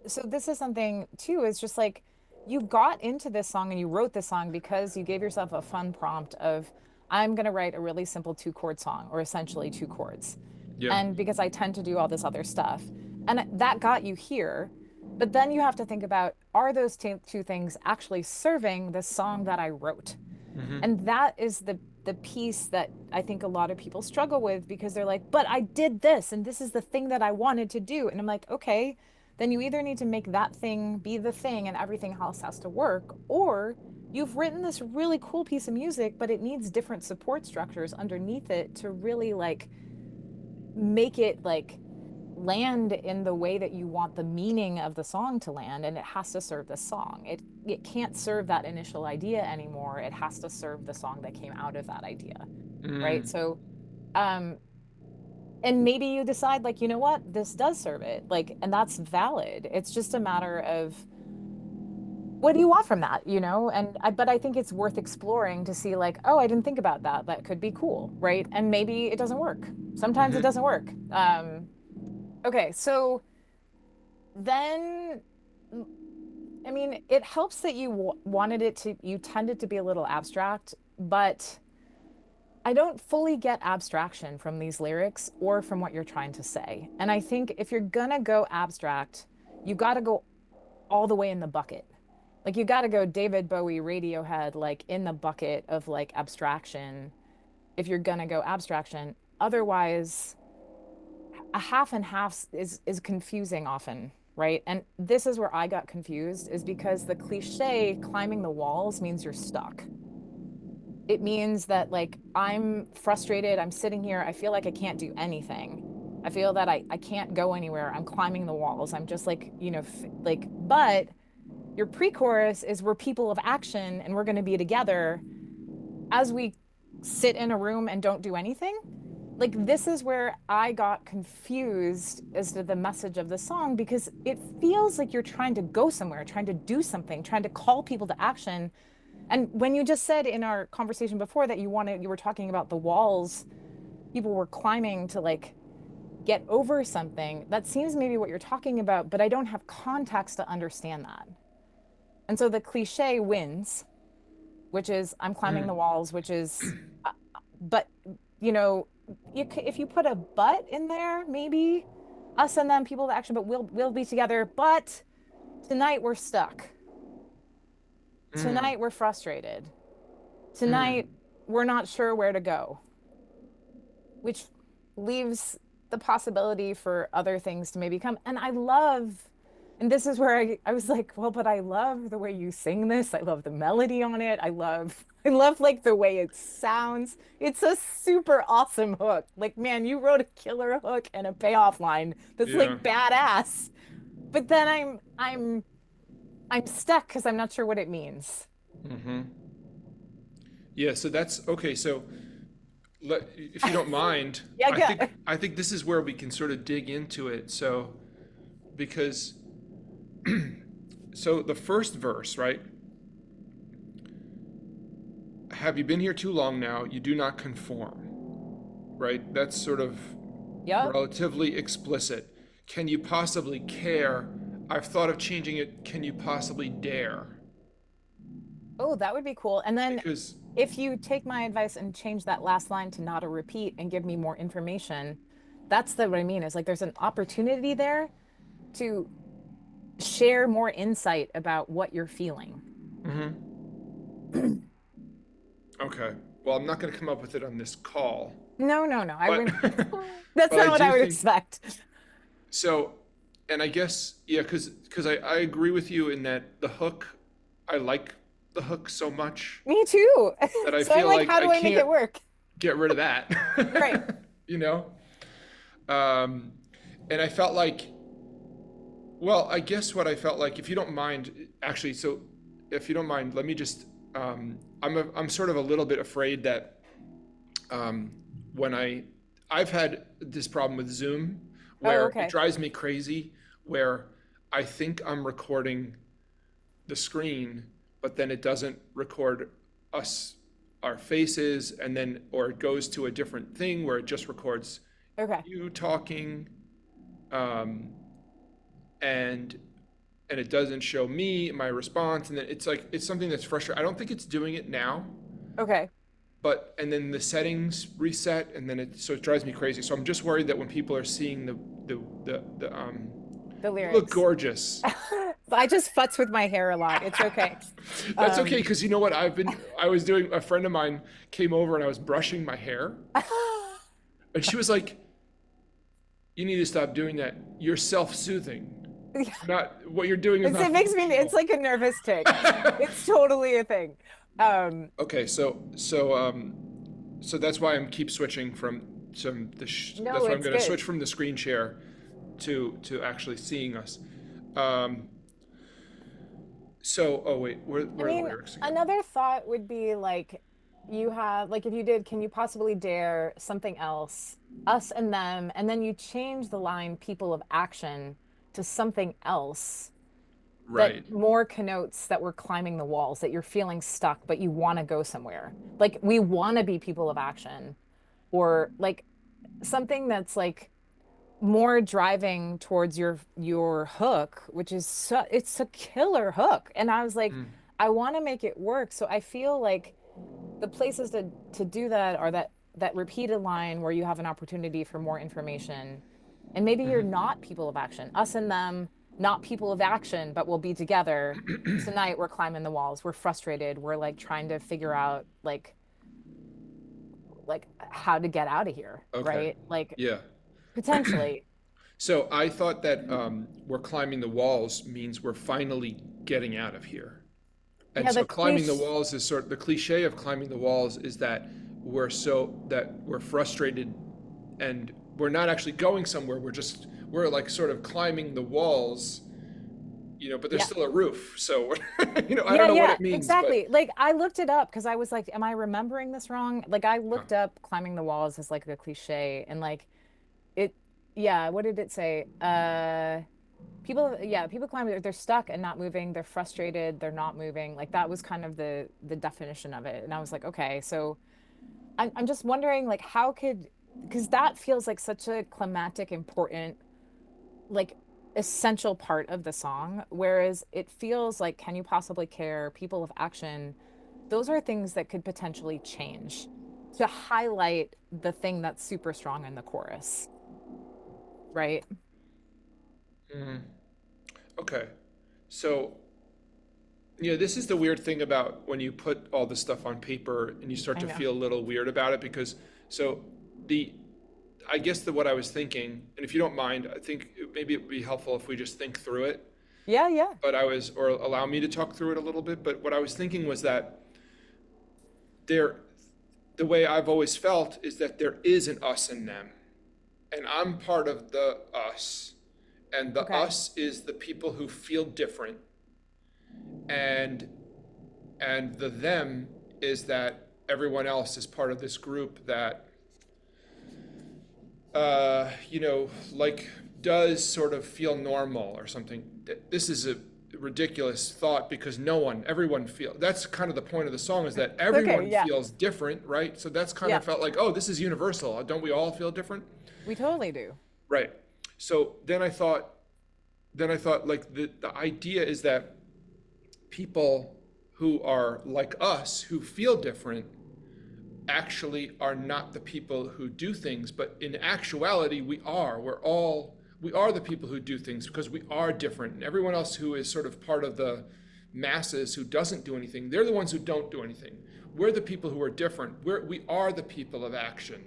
so this is something too, is just like you got into this song and you wrote this song because you gave yourself a fun prompt of, I'm going to write a really simple two-chord song, or essentially two chords. Yeah. And because I tend to do all this other stuff. And that got you here. But then you have to think about, are those two things actually serving the song that I wrote? Hmm. And that is the piece that I think a lot of people struggle with, because they're like, but I did this and this is the thing that I wanted to do. And I'm like, okay, then you either need to make that thing be the thing and everything else has to work, or you've written this really cool piece of music, but it needs different support structures underneath it to really like make it like land in the way that you want the meaning of the song to land, and it has to serve the song. It can't serve that initial idea anymore. It has to serve the song that came out of that idea, right? Mm. So um and maybe you decide like, you know what, this does serve it, like, and that's valid. It's just a matter of what do you want from that, and but I think it's worth exploring to see like, oh, I didn't think about that, that could be cool, right? And maybe it doesn't work. Sometimes it Hmm. doesn't work. Okay, so then I mean, it helps that you wanted it to, you tended to be a little abstract, but I don't fully get abstraction from these lyrics or from what you're trying to say. And I think if you're gonna go abstract, you got to go all the way in the bucket. Like you got to go David Bowie, Radiohead, like in the bucket of like abstraction if you're gonna go abstraction. Otherwise, a half and half is confusing often, right? And this is where I got confused, is because the cliche climbing the walls means you're stuck. It means that like I'm frustrated, I'm sitting here, I feel like I can't do anything. I feel that I can't go anywhere. I'm climbing the walls. I'm just like, like, but your pre-chorus is we're people of action and we're going to be together as we sit in a room and don't do anything. Like this is where I got confused as to the message of the song, because it feels like you're trying to go somewhere, trying to do something, trying to call people to action. And when you just said in our conversation before that you were talking about the walls people were climbing to like get over something, that seems maybe what you're talking about, but I don't have context to understand that. And so the cliche wins, which is I'm climbing the Mm. walls, which is, but you know, if you put a but in there, maybe us and them, people to action, but we'll be together. But tonight we're stuck. Mm. Tonight we're frustrated. Mm. Tonight we're not sure where to go, which leaves the possibility for other things to maybe come. And I love, and this is where I was like, well, but I love the way you sing this. I love the melody on it. I love like the way it sounds. It's a super awesome hook. Like, man, you wrote a killer hook and a payoff line that's Yeah. like badass. But then I'm stuck because I'm not sure what it means. Hmm. Yeah. So that's okay. So if you don't mind, Yeah, I think good. I think this is where we can sort of dig into it. So because so the first verse, right? Have you been here too long now? You do not conform, right? That's sort of Yep. relatively explicit. Can you possibly care? I've thought of changing it. Can you possibly dare? Oh, that would be cool. And then Because if you take my advice and change that last line to not a repeat and give me more information, that's what I mean, is like there's an opportunity there to share more insight about what you're feeling. okay. well, I'm not going to come up with it on this call, No, no, no. I but would. That's but I not what I do would think expect. so. And I guess yeah, because I agree with you in that the hook, I like the hook so much Me too. that I So I'm feel like, like how I do I make can't it work? get rid of Right. that. You know? Um, and I felt like, well, I guess what I felt like, if you don't mind, actually, so if you don't mind, let me just, I'm sort of a little bit afraid that um, when I've had this problem with Zoom Oh, where it okay. drives me crazy, where I think I'm recording the screen, but then it doesn't record us, our faces, and then, or it goes to a different thing where it just records Okay. you talking, um, and it doesn't show me my response, and then it's like it's something that's frustrating. I don't think it's doing it now, Okay. but and then the settings reset, and then it drives me crazy. So I'm just worried that when people are seeing the The you look lyrics. gorgeous. I just futz with my hair a lot. It's okay. That's okay, Um, because you know what, I was doing, a friend of mine came over and I was brushing my hair, and she was like, you need to stop doing that. You're self-soothing. Not what you're doing is it not makes me, it's functional. like a nervous tick. It's totally a thing. Um, Okay, so that's why I'm keep switching from no, that's why I'm it's going to good. switch from the screen share to actually seeing us. Um, so oh wait, I where are the mean, lyrics again? another thought would be like, you have, like, if you did, can you possibly dare something else, us and them, and then you change the line people of action to something else that Right. more connotes that we're climbing the walls, that you're feeling stuck, but you want to go somewhere. Like, we want to be people of action, or like something that's like more driving towards your hook, which is it's a killer hook. And I was like, Mm, I want to make it work. So I feel like the places to do that are that repeated line where you have an opportunity for more information. And maybe you're not people of action. Us and them, not people of action, but we'll be together. Tonight we're climbing the walls. We're frustrated. We're like trying to figure out like how to get out of here, okay. right? Like Yeah. potentially. So I thought that we're climbing the walls means we're finally getting out of here. And Yeah, so the climbing the cliche. walls is sort of the cliche of climbing the walls is that we're frustrated and we're not actually going somewhere. We're like sort of climbing the walls, but there's Yeah. still a roof. So I don't Yeah, know what yeah, it means, but exactly. Like I looked it up because I was like, am I remembering this wrong? Like I uh, looked up climbing the walls as like a cliche and like it yeah, what did it say? People, yeah, people climb, they're stuck and not moving, they're frustrated, they're not moving. Like that was kind of the definition of it. And I was like, okay, so I'm just wondering like how could, because that feels like such a climactic, important, like essential part of the song, whereas it feels like can you possibly care, people of action, those are things that could potentially change to highlight the thing that's super strong in the chorus, right? mhm. Okay. So this is the weird thing about when you put all this stuff on paper and you start I to know. feel a little weird about it because so the I guess that what I was thinking, and if you don't mind, I think maybe it would be helpful if we just think through it. Yeah, yeah. Or allow me to talk through it a little bit. But what I was thinking was that there, the way I've always felt is that there is an us and them, and I'm part of the us, and the Okay. us is the people who feel different, and the them is that everyone else is part of this group that like does sort of feel normal or something. This is a ridiculous thought because everyone feels. That's kind of the point of the song is that Okay, everyone yeah. feels different, right? So that's kind Yeah. of felt like, oh, this is universal. Don't we all feel different? We totally do. Right. So then I thought like the idea is that people who are like us who feel different actually are not the people who do things, but in actuality, we are. We are the people who do things because we are different. And everyone else who is sort of part of the masses who doesn't do anything, they're the ones who don't do anything. we're the people who are different. We are the people of action,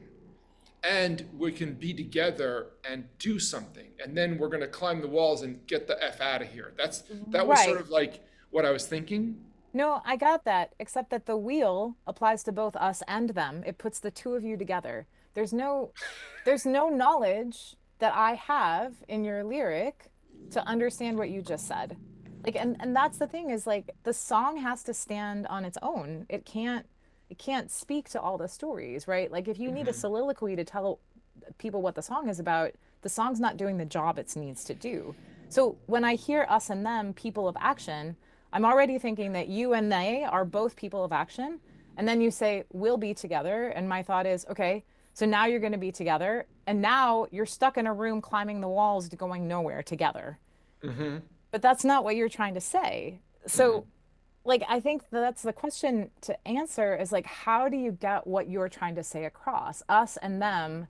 and we can be together and do something, and then we're going to climb the walls and get the f out of here. That was sort Right. of like what I was thinking. No, I got that, except that the wheel applies to both us and them. It puts the two of you together. There's no there's no knowledge that I have in your lyric to understand what you just said. Like and that's the thing is like the song has to stand on its own. It can't speak to all the stories, right? Like if you need a Hmm. soliloquy to tell people what the song is about, the song's not doing the job it needs to do. So when I hear us and them, people of action, I'm already thinking that you and they are both people of action. And then you say, we'll be together. And my thought is, okay, so now you're going to be together. And now you're stuck in a room climbing the walls, going nowhere together. Hmm. But that's not what you're trying to say. Hmm. So, like, I think that's the question to answer is like, how do you get what you're trying to say across? Us and them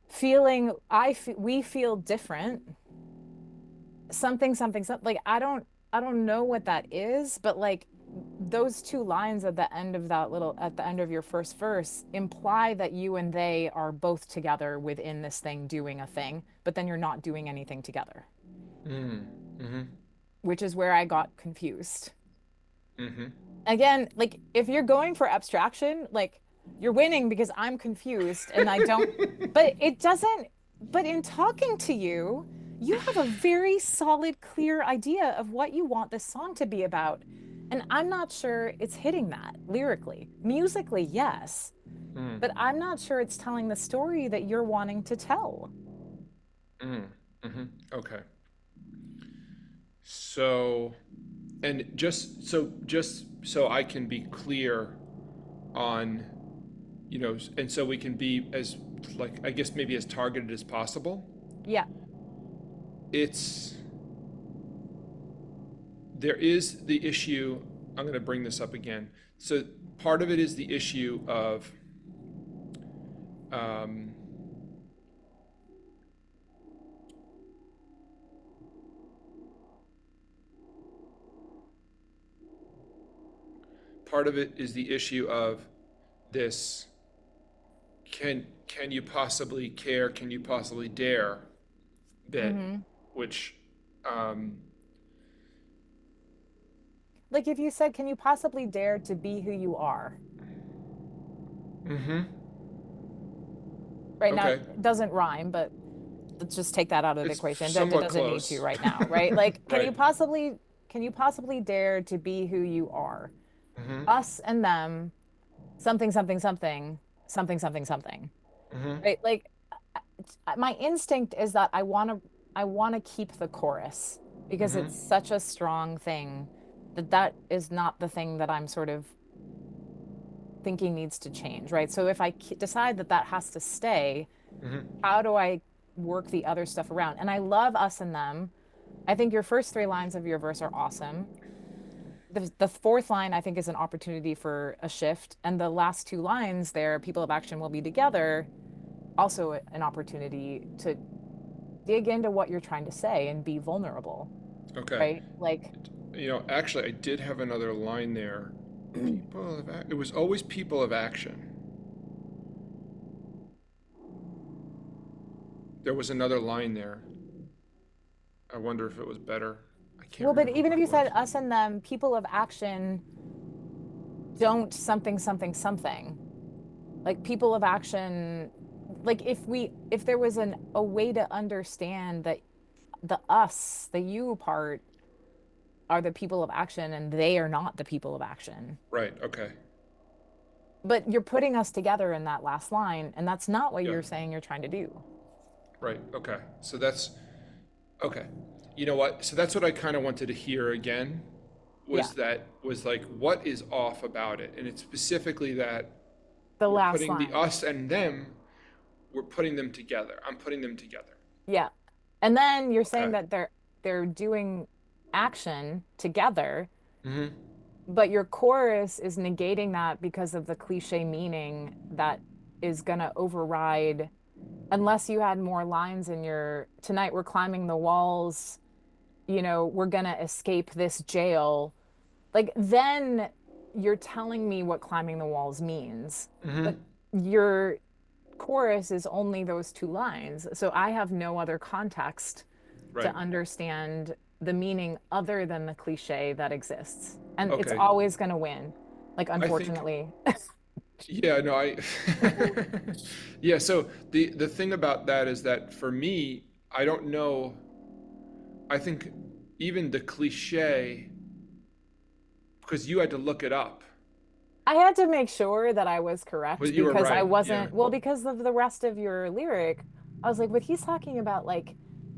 feeling, we feel different something something something like I don't know what that is, but like those two lines at the end of that little at the end of your first verse imply that you and they are both together within this thing doing a thing, but then you're not doing anything together, Hmm. Hmm. which is where I got confused. Hmm. Again, like if you're going for abstraction, like you're winning because I'm confused and I don't, but it doesn't, but in talking to you, you have a very solid, clear idea of what you want this song to be about. And I'm not sure it's hitting that lyrically. Musically, yes, but Hmm. I'm not sure it's telling the story that you're wanting to tell. Hmm. Hmm. Okay. So, and just so I can be clear on, and so we can be as, like, I guess maybe as targeted as possible. Yeah. It's There is the issue. I'm going to bring this up again. So part of it is the issue of, um, part of it is the issue of this, can you possibly care, can you possibly dare bit, Hmm. which, um, Like if you said, can you possibly dare to be who you are? mm-hmm. Right now, Okay, it doesn't rhyme, but let's just take that out of the it's equation. It somewhat doesn't need to close. right now, right? Like, Right. can you possibly dare to be who you are? Mm-hmm. Us and them, something, something, something, something, something, something, Mm-hmm. right? Like, my instinct is that I want to keep the chorus because Mm-hmm. it's such a strong thing that is not the thing that I'm sort of thinking needs to change, right? So if I decide that that has to stay, Mm-hmm. how do I work the other stuff around? And I love us and them. I think your first three lines of your verse are awesome. The fourth line, I think, is an opportunity for a shift. And the last two lines there, people of action will be together, also an opportunity to dig into what you're trying to say and be vulnerable, Okay. right? Like, Actually, I did have another line there. It was always people of action. There was another line there. I wonder if it was better. I can't well, but remember even what if it you was. said us and them, people of action don't something, something, something. Like people of action, like if there was a way to understand that the us, the you part are the people of action and they are not the people of action. Right. Okay. But you're putting us together in that last line, and that's not what Yeah. you're saying you're trying to do. Right. Okay. So that's okay. You know what? So that's what I kind of wanted to hear again. Yeah. Was like, what is off about it? And it's specifically that The we're last putting the line. us and them. We're putting them together. I'm putting them together. Yeah. And then you're saying Okay. that they're doing action together, Mm-hmm. but your chorus is negating that because of the cliche meaning that is gonna override unless you had more lines in your tonight we're climbing the walls, we're gonna escape this jail. Like then you're telling me what climbing the walls means, but Mm-hmm. your chorus is only those two lines. So I have no other context to Right. understand the meaning other than the cliche that exists. And it's Okay. always going to win. Like, I think, unfortunately. yeah, no, I, yeah. So the thing about that is that for me, I don't know. I think even the cliche, because you had to look it up, I had to make sure that I was correct but you were because I right. Yeah. wasn't, well, because of the rest of your lyric, I was like, but he's talking about like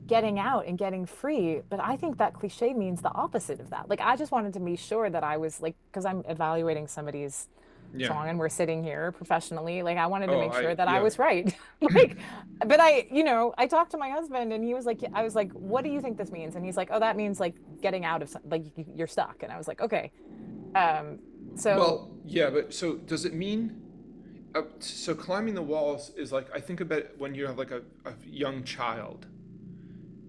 getting out and getting free. But I think that cliche means the opposite of that. Like, I just wanted to be sure that I was like, because I'm evaluating somebody's Yeah. song and we're sitting here professionally. Like, I wanted to Oh, make sure that I yeah. was right. Like, but I talked to my husband and he was like, I was like, what do you think this means? And he's like, oh, that means like getting out of, like, you're stuck. And I was like, okay. Um, so Well, yeah, but so does it mean? So climbing the walls is like I think about it when you have like a young child,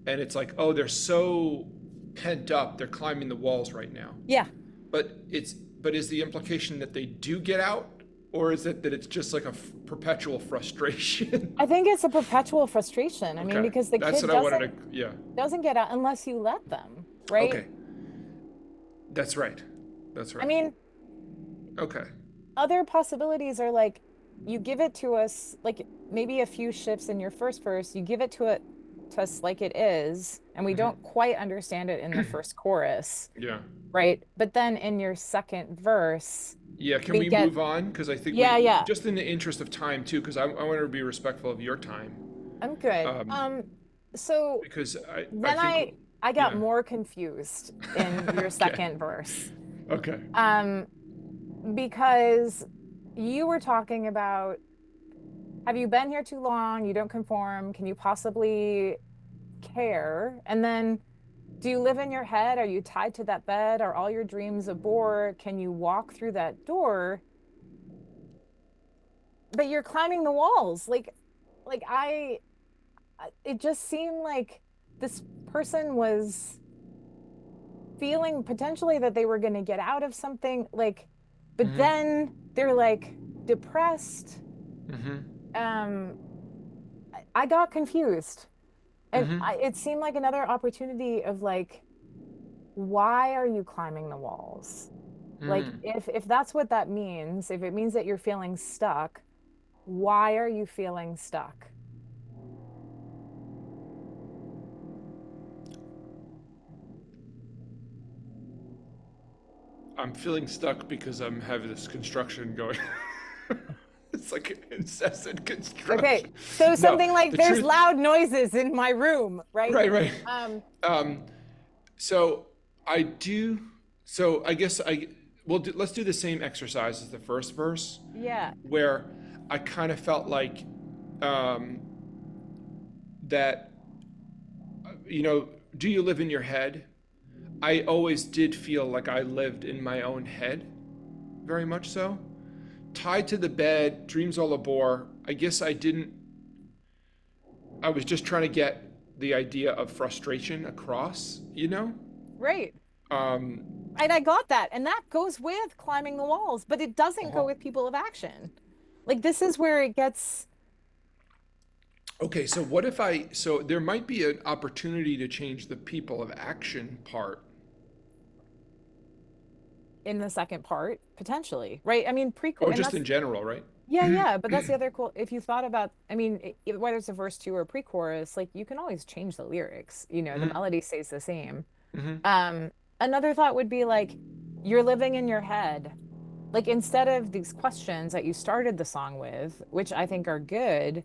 and it's like, oh, they're so pent up, they're climbing the walls right now. yeah. But is the implication that they do get out, or is it that it's just like a perpetual frustration? I think it's a perpetual frustration. I mean, Okay, because the that's kid what I wanted doesn't to. Yeah. doesn't get out unless you let them, right? Okay, that's right. That's I right. mean, Okay. other possibilities are like you give it to us like maybe a few shifts in your first verse, you give it to us like it is, and we Hmm. don't quite understand it in the first chorus, Yeah. right? But then in your second verse, Yeah. Can we we get move on? Because I think yeah, we yeah, just in the interest of time too, because I want to be respectful of your time. I'm good. Um, So because I then think I got yeah. more confused in your Okay. second verse. Okay. Um, because you were talking about, have you been here too long? You don't conform. Can you possibly care? And then, do you live in your head? Are you tied to that bed? Are all your dreams a bore? Can you walk through that door? But you're climbing the walls. Like it just seemed like this person was feeling potentially that they were going to get out of something, like, but Mm-hmm. then they're like depressed. Mm-hmm. Um, I got confused. And Mm-hmm. it seemed like another opportunity of like, why are you climbing the walls? Like, Mm. if that's what that means, if it means that you're feeling stuck, why are you feeling stuck? I'm feeling stuck because I'm having this construction going. It's like incessant Okay, construction. so No, something like the there's truth. loud noises in my room, right? Right, right. Um, Um, so I do. So I guess let's do the same exercise as the first verse, yeah, where I kind of felt like um, that. Do you live in your head? I always did feel like I lived in my own head, very much so. Tied to the bed, dreams all a bore. I guess I didn't. I was just trying to get the idea of frustration across, you know? right. Um, And I got that. And that goes with climbing the walls, but it doesn't go uh-huh. with people of action. Like, this is where it gets Okay, so what if so there might be an opportunity to change the people of action part, in the second part, potentially, right? I mean, or and just that's, in general, right? yeah, yeah. But that's the other cool, if you thought about, I mean, whether it's a verse two or a pre-chorus, like you can always change the lyrics, the Mm-hmm. melody stays the same. Mm-hmm. Um, Another thought would be like, you're living in your head. Like, instead of these questions that you started the song with, which I think are good,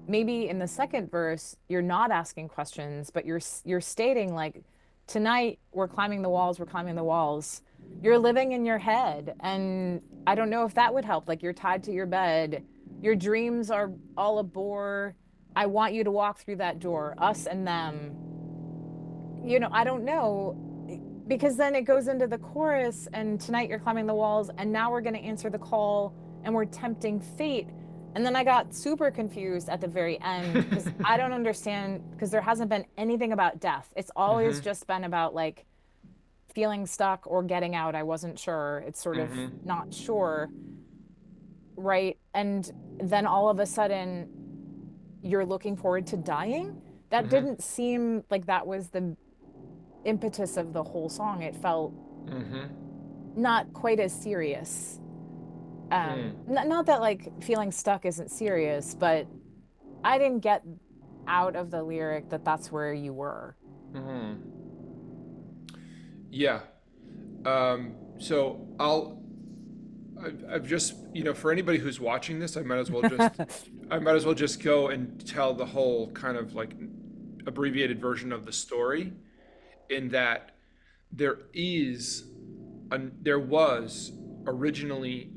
maybe in the second verse you're not asking questions, but you're stating like, tonight we're climbing the walls. You're living in your head, and I don't know if that would help. Like, you're tied to your bed. Your dreams are all a bore. I want you to walk through that door, us and them. I don't know, because then it goes into the chorus, and tonight you're climbing the walls, and now we're going to answer the call, and we're tempting fate. And then I got super confused at the very end because I don't understand, because there hasn't been anything about death. It's always Mm-hmm. just been about like feeling stuck or getting out. I wasn't sure. It's sort of Mm-hmm. not sure, right? And then all of a sudden you're looking forward to dying. That Mm-hmm. didn't seem like that was the impetus of the whole song. It felt Mm-hmm. not quite as serious. Mm. Not that like feeling stuck isn't serious, but I didn't get out of the lyric that that's where you were. Mm-hmm. Yeah. So I've just, for anybody who's watching this, I might as well just go and tell the whole kind of like abbreviated version of the story, in that there is, there was originally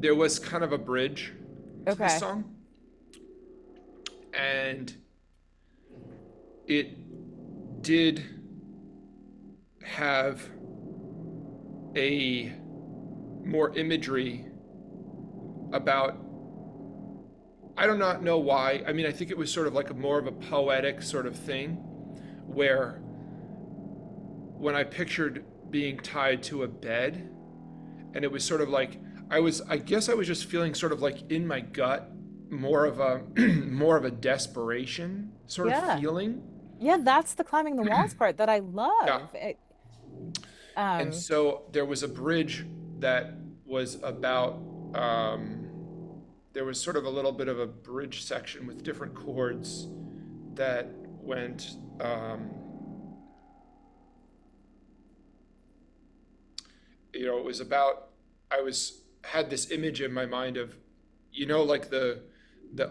there was kind of a bridge to this Okay. song, and it did have a more imagery about, I do not know why. I mean, I think it was sort of like a more of a poetic sort of thing, where when I pictured being tied to a bed, and it was sort of like, I guess I was just feeling sort of like in my gut more of a more of a desperation sort of Yeah. feeling. Yeah, that's the climbing the walls part that I Yeah. love. And Um, so there was a bridge that was about, there was sort of a little bit of a bridge section with different chords that went, it was about, I was had this image in my mind of, like the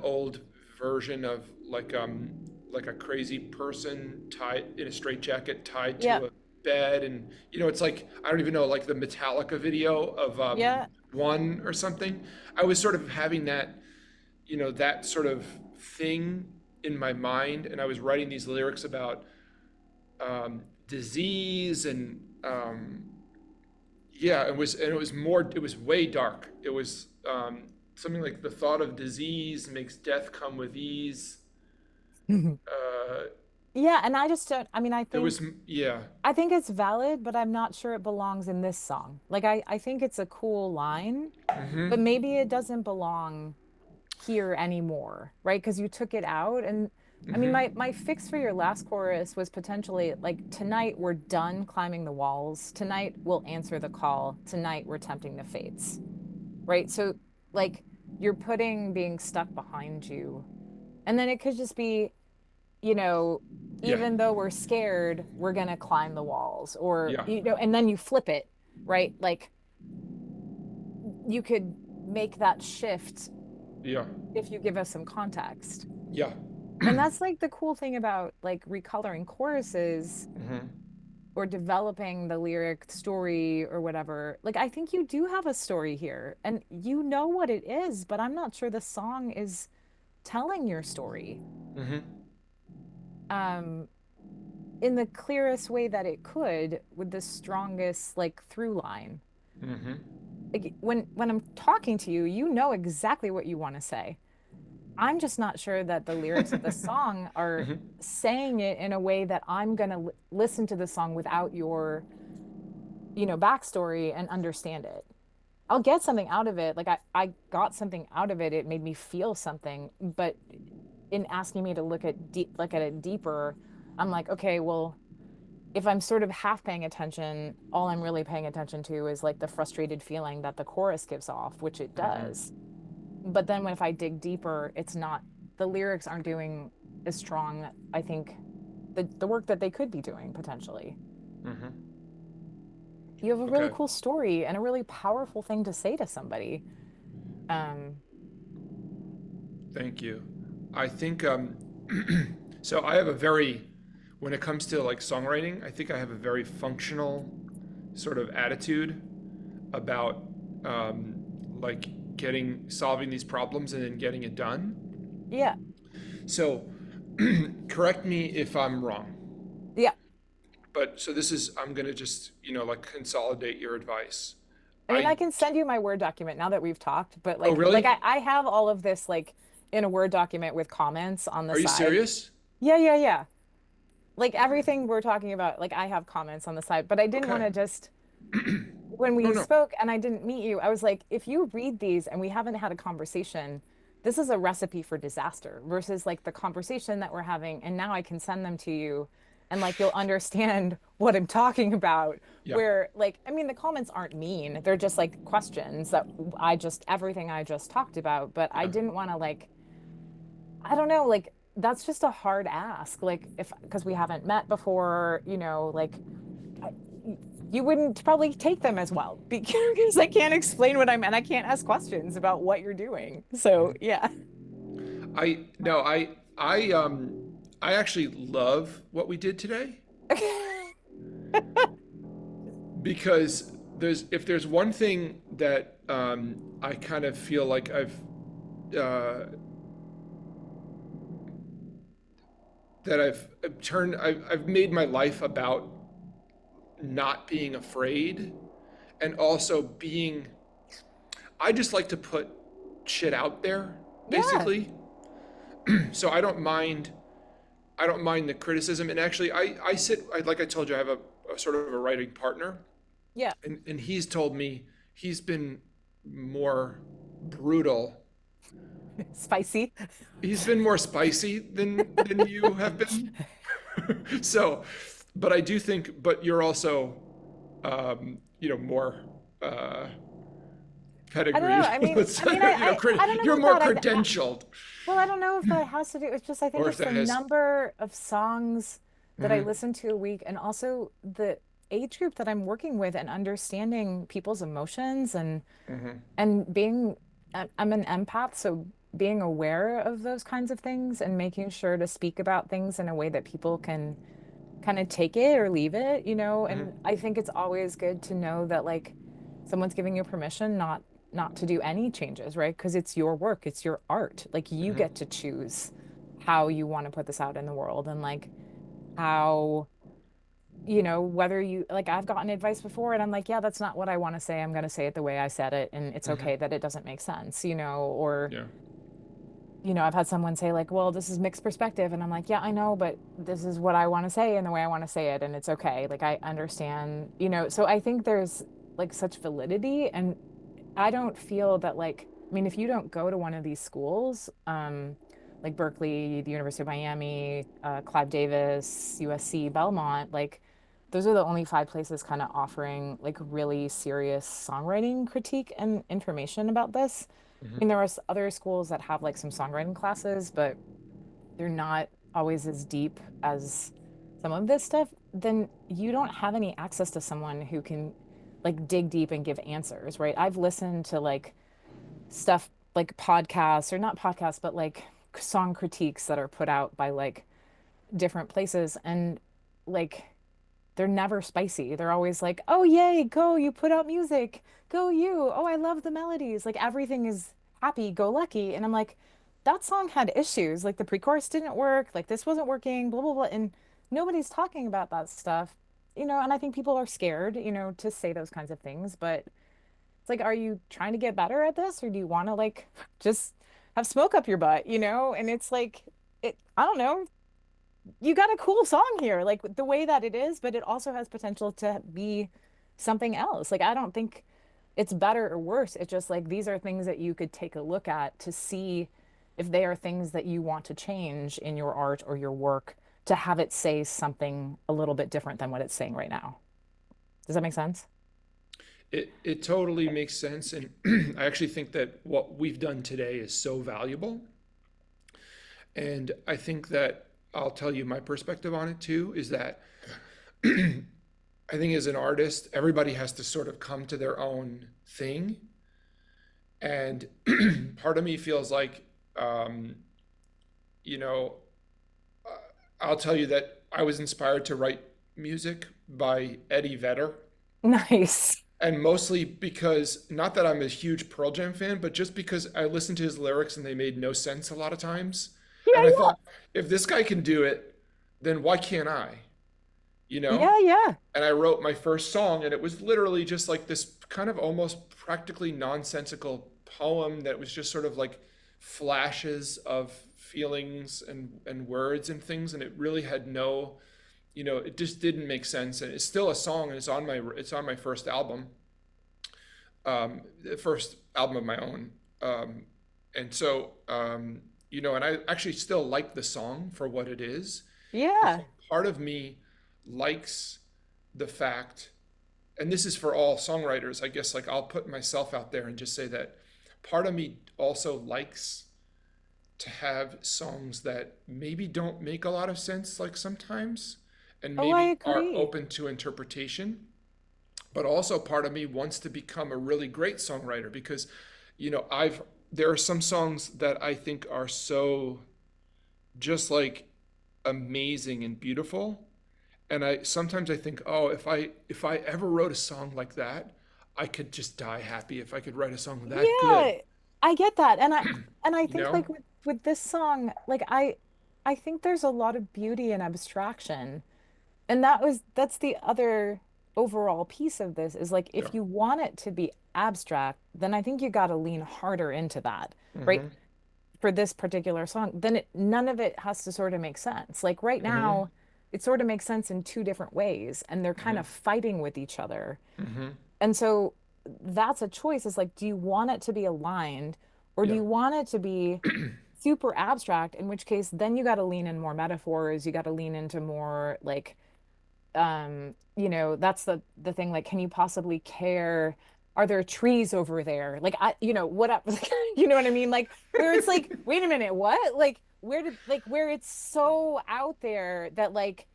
old version of like a crazy person tied in a straitjacket tied yeah, to a bed, and it's like, I don't even know, like the Metallica video of yeah. One or something. I was sort of having that, that sort of thing in my mind, and I was writing these lyrics about disease, and yeah, it was way dark. It was something like, the thought of disease makes death come with ease. Uh, Yeah, and I just don't, I mean, there was, yeah. I think it's valid, but I'm not sure it belongs in this song. Like I think it's a cool line, but Mm-hmm. maybe it doesn't belong here anymore, right? Because you took it out. And I mean, my Mm-hmm. fix for your last chorus was potentially like, tonight we're done climbing the walls. Tonight we'll answer the call. Tonight we're tempting the fates, right? So like you're putting being stuck behind you. And then it could just be, you know, Yeah. even though we're scared, we're gonna climb the walls, or Yeah. and then you flip it, right? Like you could make that shift Yeah. if you give us some context. Yeah. And that's like the cool thing about like recoloring choruses Mm-hmm. or developing the lyric story or whatever. Like I think you do have a story here and you know what it is, but I'm not sure the song is telling your story Mm-hmm. um in the clearest way that it could with the strongest like through line. Mm-hmm. Like when I'm talking to you, you know exactly what you want to say. I'm just not sure that the lyrics of the song are Mm-hmm. saying it in a way that I'm going to listen to the song without your, backstory and understand it. I'll get something out of it. Like I got something out of it. It made me feel something, but in asking me to look at it deeper, I'm like, okay, well, if I'm sort of half paying attention, all I'm really paying attention to is like the frustrated feeling that the chorus gives off, which it does. Mm-hmm. But then if I dig deeper, it's not, the lyrics aren't doing as strong, I think, the work that they could be doing potentially. Mm-hmm. You have a really Okay. cool story and a really powerful thing to say to somebody. Um, Thank you. I think, so I have a very, when it comes to like songwriting, I think I have a very functional sort of attitude about, um, like solving these problems and then getting it done. yeah, So correct me if I'm wrong, yeah. but so this is, I'm going to just, like consolidate your advice. I mean, I I, can send you my Word document now that we've talked, but oh, like really? I have all of this like in a Word document with comments on the Are you side. serious? Yeah, yeah, yeah. like everything we're talking about, like I have comments on the side, but I didn't want Okay. to just when No, we no. spoke and I didn't meet you, I was like, if you read these and we haven't had a conversation, this is a recipe for disaster versus like the conversation that we're having. And now I can send them to you and like you'll understand what I'm talking about. Yeah. Where, like, I mean, the comments aren't mean, they're just like questions that everything I just talked about. But I Yeah. didn't want to, like, I don't know, like, that's just a hard ask. Like, if, because we haven't met before, like, I, you wouldn't probably take them as well because I can't explain what I'm and I can't ask questions about what you're doing. So, yeah. I no, I actually love what we did today because there's one thing that I kind of feel like uh, I've made my life about not being afraid and also being I just like to put shit out there Yeah. basically. So I don't mind the criticism. And actually, like I told you, I have a sort of a writing partner, Yeah. and he's told me he's been more brutal. Spicy. He's been more spicy than you have been. So, but I do think, but you're also, more uh, I don't know. pedigreed. I mean, I don't know You're if more that credentialed, well, I don't know if that has to do. It's just I think or if it's the that has. number of songs that I Mm-hmm, listen to a week, and also the age group that I'm working with, and understanding people's emotions, mm-hmm, and being. I'm an empath, so being aware of those kinds of things and making sure to speak about things in a way that people can kind of take it or leave it, mm-hmm, and I think it's always good to know that like someone's giving you permission not to do any changes, right? Because it's your work, it's your art. Like you mm-hmm, get to choose how you want to put this out in the world and like how whether you like I've gotten advice before and I'm like, yeah, that's not what I want to say. I'm going to say it the way I said it and it's mm-hmm. okay that it doesn't make sense, or Yeah. I've had someone say like, well, this is mixed perspective. And I'm like, yeah, I know, but this is what I want to say and the way I want to say it. And it's okay. Like, I understand, so I think there's like such validity. And I don't feel that like, I mean, if you don't go to one of these schools, like Berkeley, the University of Miami, Clive Davis, USC, Belmont, like, those are the only five places kind of offering like really serious songwriting critique and information about this. Mm-hmm, I mean, there are other schools that have like some songwriting classes, but they're not always as deep as some of this stuff. Then you don't have any access to someone who can like dig deep and give answers, right? I've listened to like stuff like podcasts or not podcasts, but like song critiques that are put out by like different places and like they're never spicy. They're always like, "Oh, yay, go, you put out music. Go you. Oh, I love the melodies." Like everything is happy go lucky. And I'm like, that song had issues. Like the pre-chorus didn't work, like this wasn't working, blah blah blah. And nobody's talking about that stuff. And I think people are scared, to say those kinds of things, but it's like, are you trying to get better at this or do you want to like just have smoke up your butt? And it's like I don't know, you got a cool song here, like the way that it is, but it also has potential to be something else. Like, I don't think it's better or worse. It's just like these are things that you could take a look at to see if they are things that you want to change in your art or your work to have it say something a little bit different than what it's saying right now. Does that make sense? it totally makes sense, and I actually think that what we've done today is so valuable. And I think that I'll tell you my perspective on it too is that I think as an artist, everybody has to sort of come to their own thing. And part of me feels like, um, you know, uh, I'll tell you that I was inspired to write music by Eddie Vedder. Nice. And mostly because, not that I'm a huge Pearl Jam fan, but just because I listened to his lyrics and they made no sense a lot of times. And I Yeah, thought, if this guy can do it, then why can't I? You know? yeah, yeah, And I wrote my first song, and it was literally just like this kind of almost practically nonsensical poem that was just sort of like flashes of feelings and words and things. And it really had no it just didn't make sense. And it's still a song, and it's on my first album, the first album of my own. And so, and I actually still like the song for what it is. I Yeah. think part of me likes the fact, and this is for all songwriters, I guess, like I'll put myself out there and just say that part of me also likes to have songs that maybe don't make a lot of sense, like sometimes, and Oh, I maybe are agree. open to interpretation. But also part of me wants to become a really great songwriter because, there are some songs that I think are so just like amazing and beautiful. And I think, oh, if I ever wrote a song like that, I could just die happy if I could write a song that good, Yeah, I get that. And I you think know? like with this song, like I think there's a lot of beauty in abstraction. And that's the other overall piece of this is like Yeah. if you want it to be abstract, then I think you got to lean harder into that, right? Mm-hmm. For this particular song, then none of it has to sort of make sense. Like right Mm-hmm. now, it sort of makes sense in two different ways, and they're kind Mm-hmm. of fighting with each other. Mm-hmm. And so that's a choice. Is like, do you want it to be aligned or do Yeah. you want it to be super abstract? In which case, then you got to lean in more metaphors. You got to lean into more like, that's the thing. Like, can you possibly care? Are there trees over there? Like, what up? You know what I mean? Like, where it's like, wait a minute, what? Like, where it's so out there that like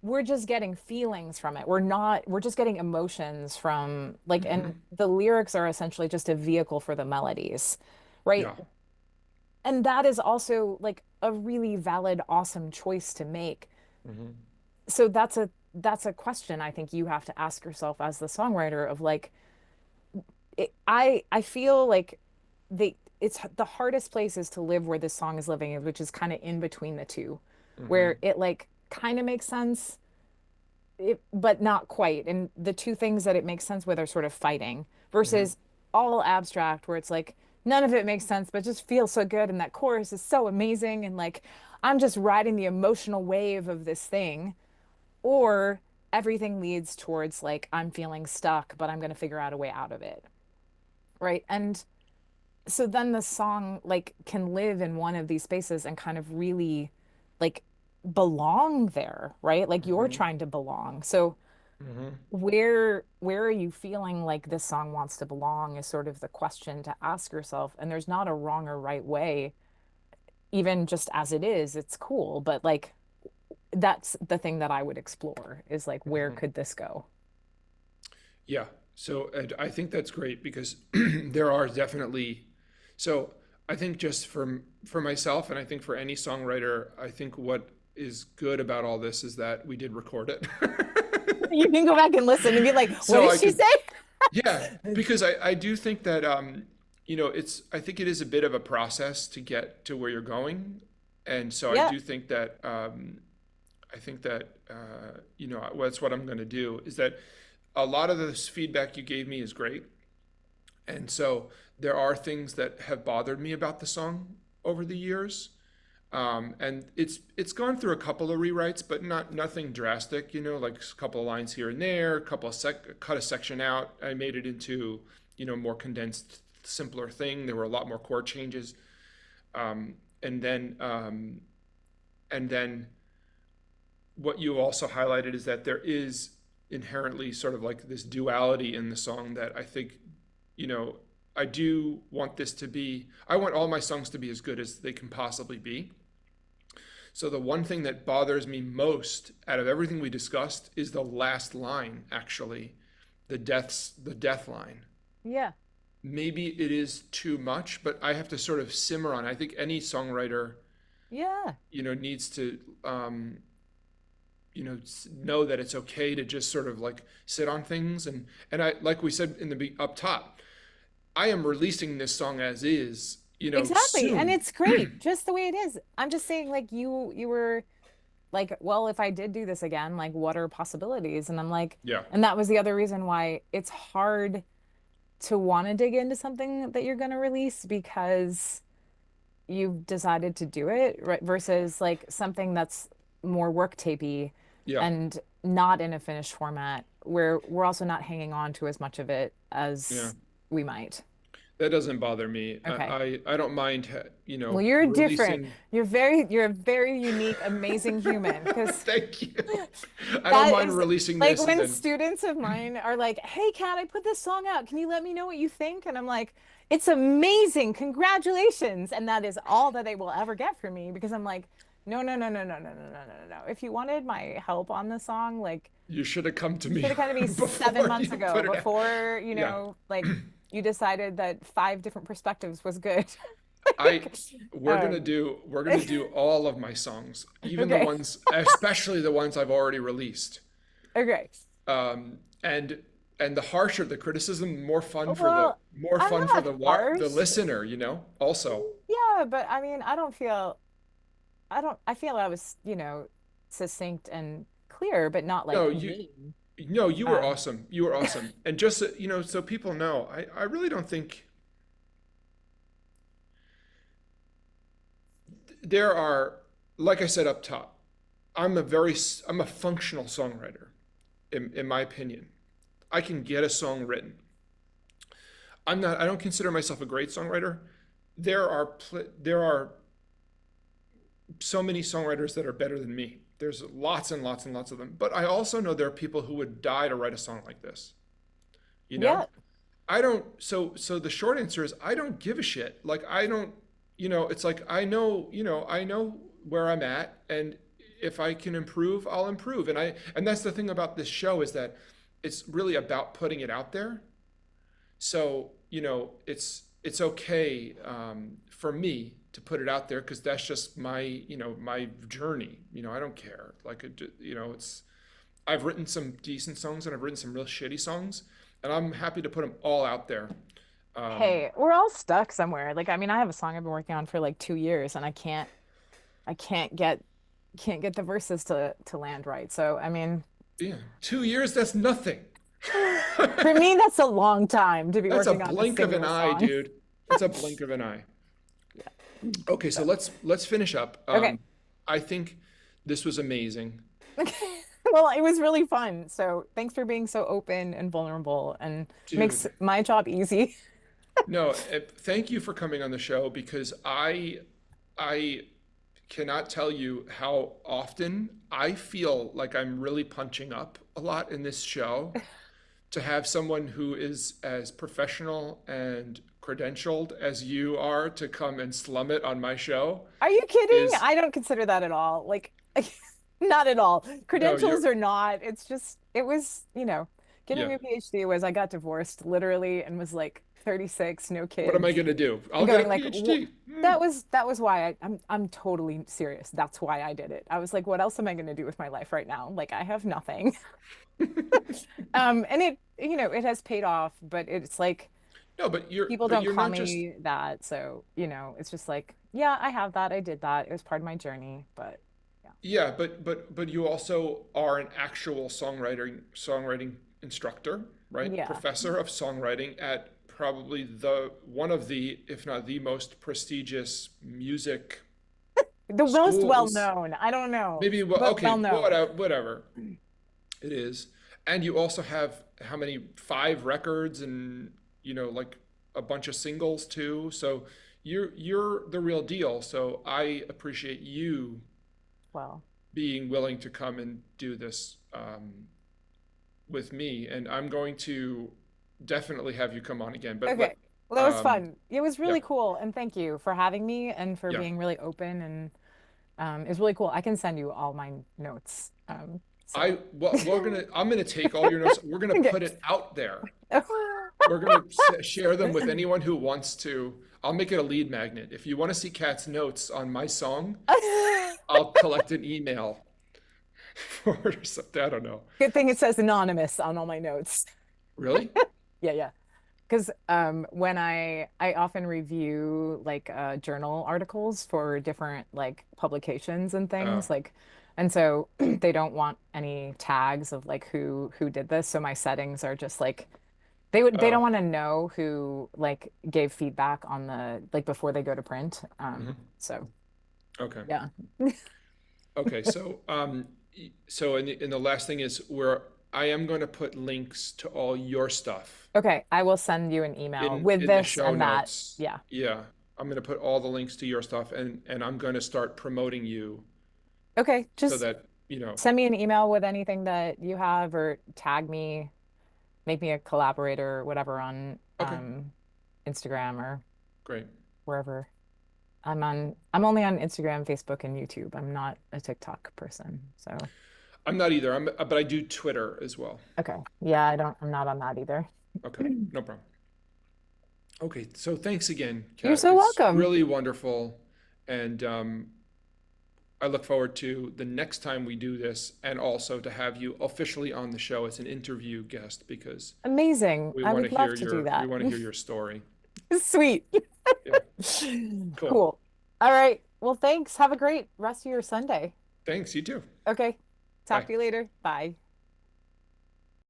we're just getting feelings from it. We're just getting emotions from like, Mm-hmm. and the lyrics are essentially just a vehicle for the melodies, right? Yeah. And that is also like a really valid, awesome choice to make. Mm-hmm. So that's a question I think you have to ask yourself as the songwriter of like, I feel like it's the hardest places to live where this song is living, which is kind of in between the two, Mm-hmm. where it like kind of makes sense but not quite. And the two things that it makes sense with are sort of fighting Mm-hmm. versus all abstract, where it's like none of it makes sense, but just feels so good. And that chorus is so amazing. And like, I'm just riding the emotional wave of this thing. Or everything leads towards like, I'm feeling stuck, but I'm going to figure out a way out of it. Right. And so then the song like can live in one of these spaces and kind of really like belong there, right? Like you're Mm-hmm. trying to belong. So Mm-hmm. where are you feeling like this song wants to belong is sort of the question to ask yourself. And there's not a wrong or right way, even just as it is, it's cool. But like that's the thing that I would explore is like, where Mm-hmm. could this go? Yeah. So I think that's great because there are definitely. So I think just for myself, and I think for any songwriter, I think what is good about all this is that we did record it. You can go back and listen and be like, what So did I she could, say? yeah, because I do think that I think it is a bit of a process to get to where you're going, and so I Yeah. do think that that's what I'm going to do is that a lot of this feedback you gave me is great. And so there are things that have bothered me about the song over the years. And it's gone through a couple of rewrites, but nothing drastic, like a couple of lines here and there, cut a section out. I made it into, more condensed, simpler thing. There were a lot more chord changes. Um, and then and then what you also highlighted is that there is inherently sort of like this duality in the song that I think, you know, I do want this to be, I want all my songs to be as good as they can possibly be. So the one thing that bothers me most out of everything we discussed is the last line, actually, the death line. Yeah. Maybe it is too much, but I have to sort of simmer on. I think any songwriter, Yeah. needs to know that it's okay to just sort of like sit on things, and I, like we said in the up top, I am releasing this song as is, Exactly. And soon. it's great just the way it is. I'm just saying like you were like, well, if I did do this again, like what are possibilities? And I'm like, Yeah. and that was the other reason why it's hard to want to dig into something that you're going to release because you've decided to do it, right? Versus like something that's more work tapey. Yeah. and not in a finished format where we're also not hanging on to as much of it Yeah. as we might. That doesn't bother me. Okay. I don't mind, Well, you're different. releasing. You're a very unique, amazing human because Thank you. I don't that mind is releasing like this and when then students of mine are like, "Hey, Kat, I put this song out. Can you let me know what you think?" And I'm like, "It's amazing. Congratulations." And that is all that they will ever get from me because I'm like, "No, no, no, no, no, no, no, no, no, no, no. If you wanted my help on the song, like you should have come to you me should have come to me seven before months you ago put it out. before, Yeah. like you decided that five different perspectives was good." I Like, um, we're gonna do all of my songs, even the okay. ones, especially the ones I've already released. Okay. And the harsher the criticism, Well, more I'm fun for not the harsh. listener, also. Yeah, but I mean, I feel I was, succinct and clear, but not No, like you mean. no, you were Um, awesome. You were awesome. And just so, so people know, I really don't think there are, like I said up top, I'm a functional songwriter in my opinion. I can get a song written. I don't consider myself a great songwriter. There are so many songwriters that are better than me. There's lots and lots and lots of them. But I also know there are people who would die to write a song like this. You know? yeah, I don't so the short answer is I don't give a shit. Like I don't, it's like I know where I'm at, and if I can improve, I'll improve. And that's the thing about this show is that it's really about putting it out there. So, it's okay, for me to put it out there because that's just my journey. I don't care. Like, I've written some decent songs and I've written some real shitty songs, and I'm happy to put them all out there. Um, hey, we're all stuck somewhere. Like, I mean, I have a song I've been working on for like 2 years, and I can't get the verses to land right. So, I mean, yeah, 2 years, that's nothing. for me, that's a long time to be That's a working on a blink of an single eye, song. dude. That's a blink of an eye. Yeah. Okay, so So, let's finish up. okay. I think this was amazing. Well, it was really fun. So thanks for being so open and vulnerable and makes Dude, my job easy. no, thank you for coming on the show because I cannot tell you how often I feel like I'm really punching up a lot in this show. To have someone who is as professional and credentialed as you are to come and slum it on my show Are you kidding? is I don't consider that at all. Like, not at all. no, Credentials or not, it's just, it was, yeah. getting a PhD was I got divorced literally and was like 36, no What am I kids, gonna do? I'll and get a going like, PhD. that was why I'm totally serious. That's why I did it. I was like, what else am I going to do with my life right now? Like, I have nothing. And it has paid off, but it's like No, people but don't you're call not just me that. So, it's just like, yeah, I have that. I did that. It was part of my journey, but yeah. yeah, but you also are an actual songwriting instructor, right? Yeah. Professor of songwriting at probably the one of the, if not the most prestigious music The most well schools. known. I don't know, Maybe well, but well okay, known. whatever it is. And you also have how many, five records and like a bunch of singles too. So you're the real deal. So I appreciate you Well, being willing to come and do this, with me, and I'm going to definitely have you come on again. But okay. Well, that was um, fun. It was yeah, really cool. And thank you for having me and for yeah. being really open. And it's really cool. I can send you all my notes. So, I'm gonna take all your notes. We're gonna okay. put it out there. We're gonna share them with anyone who wants to. I'll make it a lead magnet. If you want to see Kat's notes on my song, I'll collect an email for it or something. I don't know. Good thing it says anonymous on all my notes. Really? Yeah, yeah. Because when I often review like journal articles for different like publications and Uh, things like, and so they don't want any tags of like who did this. So my settings are just like they don't oh. want to know who like gave feedback on the like before they go to print. Mhm. So Okay. yeah. Okay. So So, and the last thing is where I am going to put links to all your stuff Okay, I will send you an email with in the this show and that. notes. Yeah. Yeah, I'm going to put all the links to your stuff, and I'm going to start promoting you Okay, so just that, you know. send me an email with anything that you have or tag me, make me a collaborator or whatever on Okay, Instagram or great. wherever. I'm only on Instagram, Facebook, and YouTube. I'm not a TikTok person. So, I'm not either. But I do Twitter as well. okay. Yeah, I'm not on that either. Okay, no problem. Okay, so thanks again, You're Kat. so It's welcome. really wonderful, and I look forward to the next time we do this, and also to have you officially on the show as an interview guest because Amazing. I would love to do we that. want to hear your story. Sweet. Yeah, cool. Cool. All right. Well, thanks. Have a great rest of your Sunday. Thanks. You too. Okay. Talk Bye. to you later. Bye.